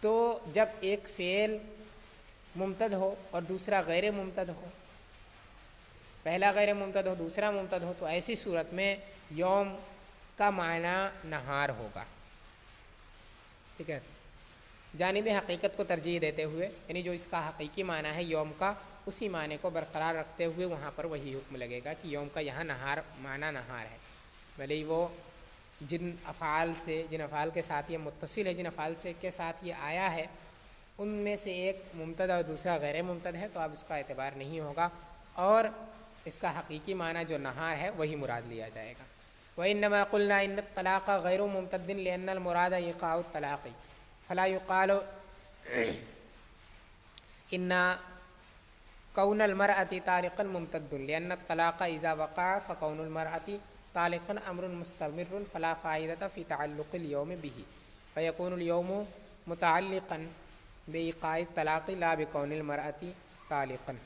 تو جب ایک فعل ممتد ہو اور دوسرا غیر ممتد ہو، پہلا غیر ممتد ہو دوسرا ممتد ہو، تو ایسی صورت میں یوم کا معنی نہار ہوگا، ٹھیک ہے، جانب حقیقت کو ترجیح دیتے ہوئے، یعنی جو اس کا حقیقی معنی ہے یوم کا اسی معنی کو برقرار رکھتے ہوئے وہاں پر وہی حکم لگے گا کہ یوم کا یہاں نہار معنی نہار ہے، بھلے ہی وہ جن افعال کے ساتھ یہ متصل ہے، جن افعال سے کے ساتھ یہ آیا ہے ان میں سے ایک ممتد اور دوسرا غیر ممتد ہے، تو اب اس کا اعتبار نہیں ہوگا اور اس کا حقیقی معنی جو نہار ہے وہی مراد لیا جائے گا. وَإِنَّمَا قُلْنَا إِنَّ الطَّلَاقَ غَيْرُ مُمْتَدٍ لِأَنَّ الْمُرَادَ إِيقَاعُ الطَّلَاقِ فَلَا يُقَالُ إِنَّ كَوْنَ الْمَرْأَةِ طَالِقًا مُمْتَدٌ لِأَنَّ الطَّلَاقَ إِذَا وَقَعَ فَكَوْنُ الْمَرْأَةِ طَالِقًا أَمْرٌ مُسْتَمِرٌّ فَلَا فَائِدَةَ فِي تَعَلُّقِ الْيَوْمِ بِهِ فَيَكُونُ الْيَوْمُ مُتَعَلِّقًا بِإِيقَاعِ الطَّلَاقِ لَا بِكَوْنِ الْمَرْأَةِ طَالِقًا.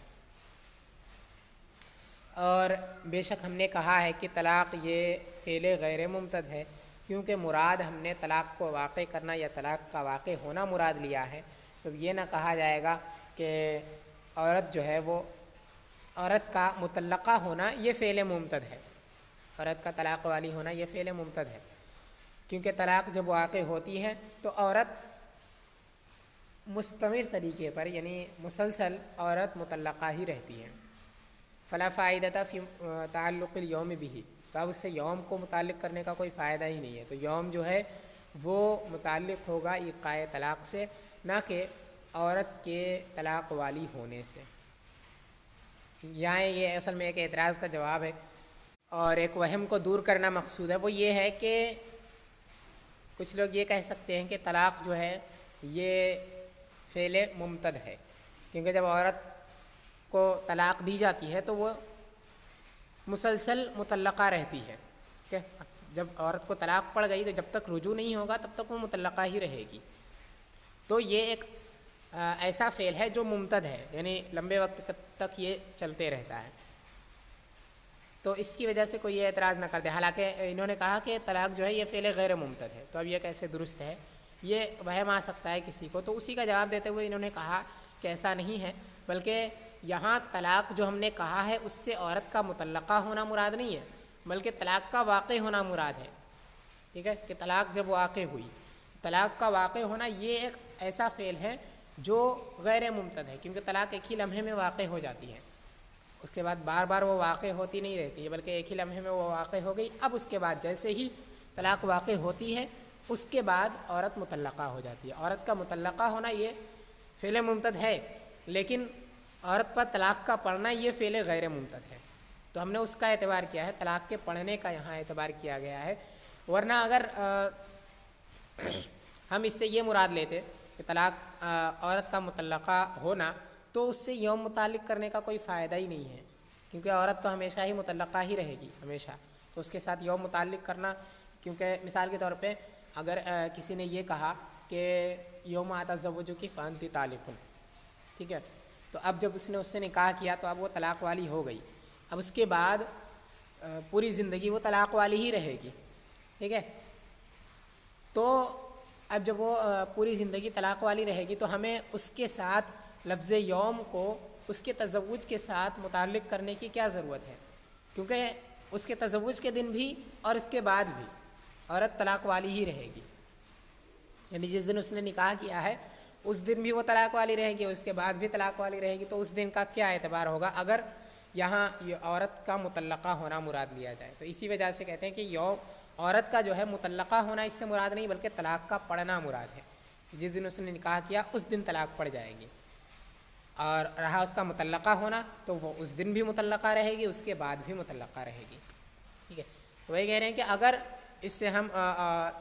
اور بے شک ہم نے کہا ہے کہ طلاق یہ فعل غیر ممتد ہے، کیونکہ مراد ہم نے طلاق کو واقع کرنا یا طلاق کا واقع ہونا مراد لیا ہے. تو یہ نہ کہا جائے گا کہ عورت جو ہے وہ عورت کا مطلقہ ہونا یہ فعل ممتد ہے، عورت کا طلاق والی ہونا یہ فعل ممتد ہے، کیونکہ طلاق جب واقع ہوتی ہے تو عورت مستمر طریقے پر یعنی مسلسل عورت مطلقہ ہی رہتی ہے. فلا فائدہ فی تعلق الیوم به، تو اب اس سے یوم کو متعلق کرنے کا کوئی فائدہ ہی نہیں ہے. تو یوم جو ہے وہ متعلق ہوگا ایقاع طلاق سے، نہ کہ عورت کے طلاق والی ہونے سے. یہاں یہ اصل میں ایک اعتراض کا جواب ہے اور ایک وہم کو دور کرنا مقصود ہے. وہ یہ ہے کہ کچھ لوگ یہ کہہ سکتے ہیں کہ طلاق جو ہے یہ فعل ممتد ہے، کیونکہ جب عورت کو طلاق دی جاتی ہے تو وہ مسلسل مطلقہ رہتی ہے، کہ جب عورت کو طلاق پڑ گئی تو جب تک رجوع نہیں ہوگا تب تک وہ مطلقہ ہی رہے گی. تو یہ ایک ایسا فعل ہے جو ممتد ہے، یعنی لمبے وقت تک یہ چلتے رہتا ہے. تو اس کی وجہ سے کوئی یہ اعتراض نہ کرتے. حالانکہ انہوں نے کہا کہ طلاق جو ہے یہ فعل غیر ممتد ہے. تو اب یہ کیسے درست ہے؟ یہ وہم آ سکتا ہے کسی کو. تو اسی کا جواب دیتے ہوئے انہوں نے کہا کہ ایسا نہیں ہے، بلکہ یہاں طلاق جو ہم نے کہا ہے اس سے عورت کا مطلقہ ہونا مراد نہیں ہے، بلکہ طلاق کا واقع ہونا مراد ہے. ٹھیک ہے، کہ طلاق جب واقع ہوئی، طلاق کا واقع ہونا یہ ایک ایسا فعل ہے جو غیر ممتد ہے، کیونکہ طلاق ایک ہی لمحے میں واقع ہو جاتی ہے، اس کے بعد بار بار وہ واقع ہوتی نہیں رہتی ہے، بلکہ ایک ہی لمحے میں وہ واقع ہو گئی. اب اس کے بعد جیسے ہی طلاق واقع ہوتی ہے اس کے بعد عورت مطلقہ ہو جاتی ہے. عورت کا مطلقہ ہونا یہ فعل ممتد ہے، لیکن عورت پر طلاق کا پڑھنا یہ فعل غیر ممتد ہے. تو ہم نے اس کا اعتبار کیا ہے، طلاق کے پڑھنے کا یہاں اعتبار کیا گیا ہے. ورنہ اگر ہم اس سے یہ مراد لیتے کہ طلاق عورت کا مطلقہ ہونا، تو اس سے یوم متعلق کرنے کا کوئی فائدہ ہی نہیں ہے، کیونکہ عورت تو ہمیشہ ہی مطلقہ ہی رہے گی ہمیشہ. تو اس کے ساتھ یوم متعلق کرنا، کیونکہ مثال کے طور پہ اگر کسی نے یہ کہا کہ یوم اتزوجکی فانتی طالق، ٹھیک ہے، تو اب جب اس نے اس سے نکاح کیا تو اب وہ طلاق والی ہو گئی. اب اس کے بعد پوری زندگی وہ طلاق والی ہی رہے گی. ٹھیک ہے، تو اب جب وہ پوری زندگی طلاق والی رہے گی تو ہمیں اس کے ساتھ لفظ یوم کو اس کے تزوج کے ساتھ متعلق کرنے کی کیا ضرورت ہے؟ کیونکہ اس کے تزوج کے دن بھی اور اس کے بعد بھی عورت طلاق والی ہی رہے گی. یعنی جس دن اس نے نکاح کیا ہے اس دن بھی وہ طلاق والی رہے گی، اس کے بعد بھی طلاق والی رہے گی. تو اس دن کا کیا اعتبار ہوگا اگر یہاں یہ عورت کا مطلقہ ہونا مراد لیا جائے؟ تو اسی وجہ سے کہتے ہیں کہ عورت کا جو ہے مطلقہ ہونا اس سے مراد نہیں، بلکہ طلاق کا پڑھنا مراد ہے. جس دن اس نے نکاح کیا اس دن طلاق پڑ جائے گی. اور رہا اس کا مطلقہ ہونا تو وہ اس دن بھی مطلقہ رہے گی، اس کے بعد بھی مطلقہ رہے گی. ٹھیک ہے، وہی کہہ رہے ہیں کہ اگر اس سے ہم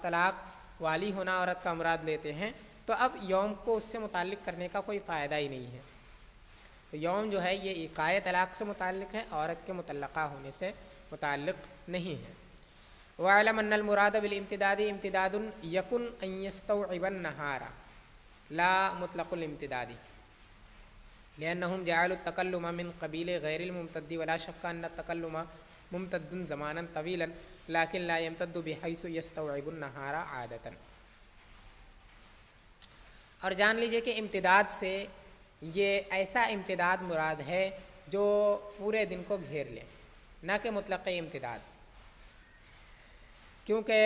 طلاق والی ہونا عورت کا مراد لیتے ہیں تو اب یوم کو اس سے متعلق کرنے کا کوئی فائدہ ہی نہیں ہے. تو یوم جو ہے یہ ایقاع طلاق سے متعلق ہے، عورت کے مطلقہ ہونے سے متعلق نہیں ہے. وَاعْلَمْ أَنَّ الْمُرَادَ بِالْإِمْتِدَادِ امتداد يَكُنْ أَنْ يَسْتَوْعِبَ النَّهَارَ لَا مُطْلَقُ الْإِمْتِدَادِ لِأَنَّهُمْ جَعَلُوا التَّكَلُّمَ مِنْ قَبِيلِ غَيْرِ الْمُمْتَدِّ وَلَا شَكَّ أَنَّ التَّكَلُّمَ مُمْتَدٌّ زَمَانًا طَوِيلًا لَكِنْ لَا يَمْتَدُّ بِحَيْثُ يَسْتَوْعِبُ النَّهَارَ عَادَةً. اور جان لیجئے کہ امتداد سے یہ ایسا امتداد مراد ہے جو پورے دن کو گھیر لے، نہ کہ مطلق امتداد. کیونکہ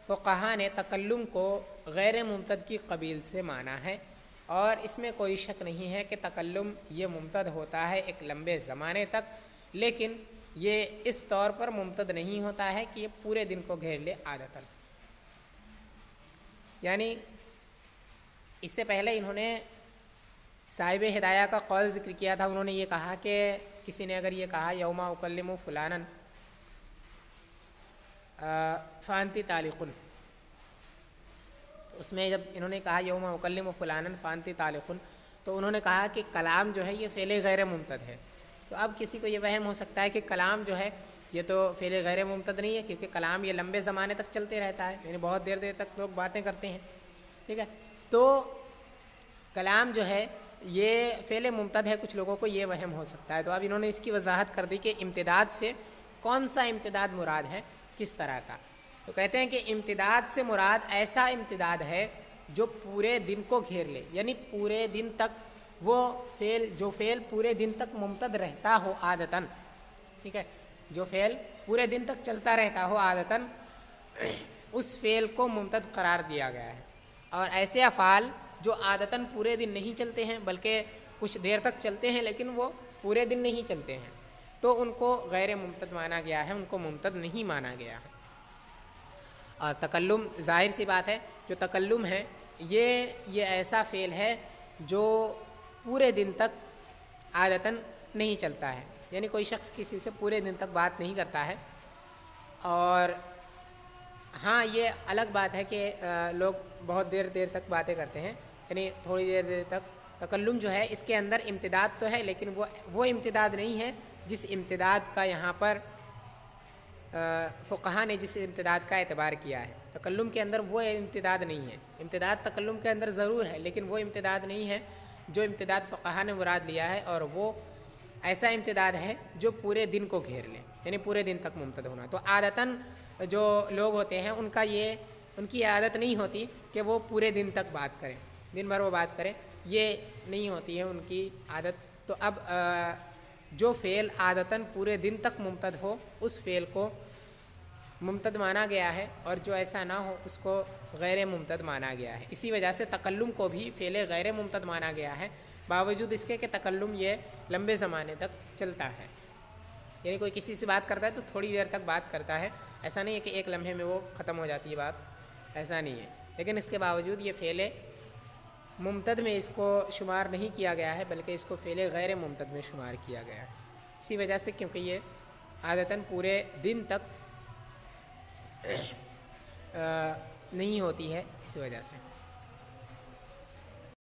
فقہا نے تکلم کو غیر ممتد کی قبیل سے مانا ہے، اور اس میں کوئی شک نہیں ہے کہ تکلم یہ ممتد ہوتا ہے ایک لمبے زمانے تک، لیکن یہ اس طور پر ممتد نہیں ہوتا ہے کہ یہ پورے دن کو گھیر لے عادتاً. یعنی اس سے پہلے انہوں نے صاحب ہدایہ کا قول ذکر کیا تھا. انہوں نے یہ کہا کہ کسی نے اگر یہ کہا یوم اکلم فلانا فانتی طالق، تو اس میں جب انہوں نے کہا یوم اکلم فلانا فانتی طالق، تو انہوں نے کہا کہ کلام جو ہے یہ فعل غیر ممتد ہے. تو اب کسی کو یہ وہم ہو سکتا ہے کہ کلام جو ہے یہ تو فعل غیر ممتد نہیں ہے، کیونکہ کلام یہ لمبے زمانے تک چلتے رہتا ہے، یعنی بہت دیر تک لوگ باتیں کرتے ہیں. ٹھیک ہے، تو کلام جو ہے یہ فعل ممتد ہے، کچھ لوگوں کو یہ وہم ہو سکتا ہے. تو اب انہوں نے اس کی وضاحت کر دی کہ امتداد سے کون سا امتداد مراد ہے، کس طرح کا. تو کہتے ہیں کہ امتداد سے مراد ایسا امتداد ہے جو پورے دن کو گھیر لے، یعنی پورے دن تک وہ فعل پورے دن تک ممتد رہتا ہو عادتاً. ٹھیک ہے، جو فعل پورے دن تک چلتا رہتا ہو عادتاً، اس فعل کو ممتد قرار دیا گیا ہے. اور ایسے افعال جو عادتاً پورے دن نہیں چلتے ہیں بلکہ کچھ دیر تک چلتے ہیں لیکن وہ پورے دن نہیں چلتے ہیں، تو ان کو غیر ممتد مانا گیا ہے، ان کو ممتد نہیں مانا گیا ہے. اور تکلم ظاہر سی بات ہے، جو تکلم ہے یہ ایسا فعل ہے جو پورے دن تک عادتاً نہیں چلتا ہے. یعنی کوئی شخص کسی سے پورے دن تک بات نہیں کرتا ہے. اور ہاں یہ الگ بات ہے کہ لوگ بہت دیر تک باتیں کرتے ہیں، یعنی تھوڑی دیر تک. تکلم جو ہے اس کے اندر امتداد تو ہے، لیکن وہ امتداد نہیں ہے جس امتداد کا یہاں پر فقہا نے جس امتداد کا اعتبار کیا ہے. تکلم کے اندر وہ امتداد نہیں ہے. امتداد تکلم کے اندر ضرور ہے، لیکن وہ امتداد نہیں ہے جو امتداد فقہا نے مراد لیا ہے. اور وہ ایسا امتداد ہے جو پورے دن کو گھیر لے، یعنی پورے دن تک ممتد ہونا۔ تو عادتاً جو لوگ ہوتے ہیں ان کی عادت نہیں ہوتی کہ وہ پورے دن تک بات کریں، دن بھر وہ بات کریں، یہ نہیں ہوتی ہے ان کی عادت۔ تو اب جو فعل عادتاً پورے دن تک ممتد ہو اس فعل کو ممتد مانا گیا ہے، اور جو ایسا نہ ہو اس کو غیر ممتد مانا گیا ہے۔ اسی وجہ سے تکلم کو بھی فعل غیر ممتد مانا گیا ہے، باوجود اس کے کہ تکلم یہ لمبے زمانے تک چلتا ہے، یعنی کوئی کسی سے بات کرتا ہے تو تھوڑی دیر تک بات کرتا ہے، ایسا نہیں ہے کہ ایک لمحے میں وہ ختم ہو جاتی ہے بات، ایسا نہیں ہے۔ لیکن اس کے باوجود یہ فعل ممتد میں اس کو شمار نہیں کیا گیا ہے، بلکہ اس کو فعل غیر ممتد میں شمار کیا گیا ہے، اسی وجہ سے کیونکہ یہ عادتاً پورے دن تک نہیں ہوتی ہے، اس وجہ سے۔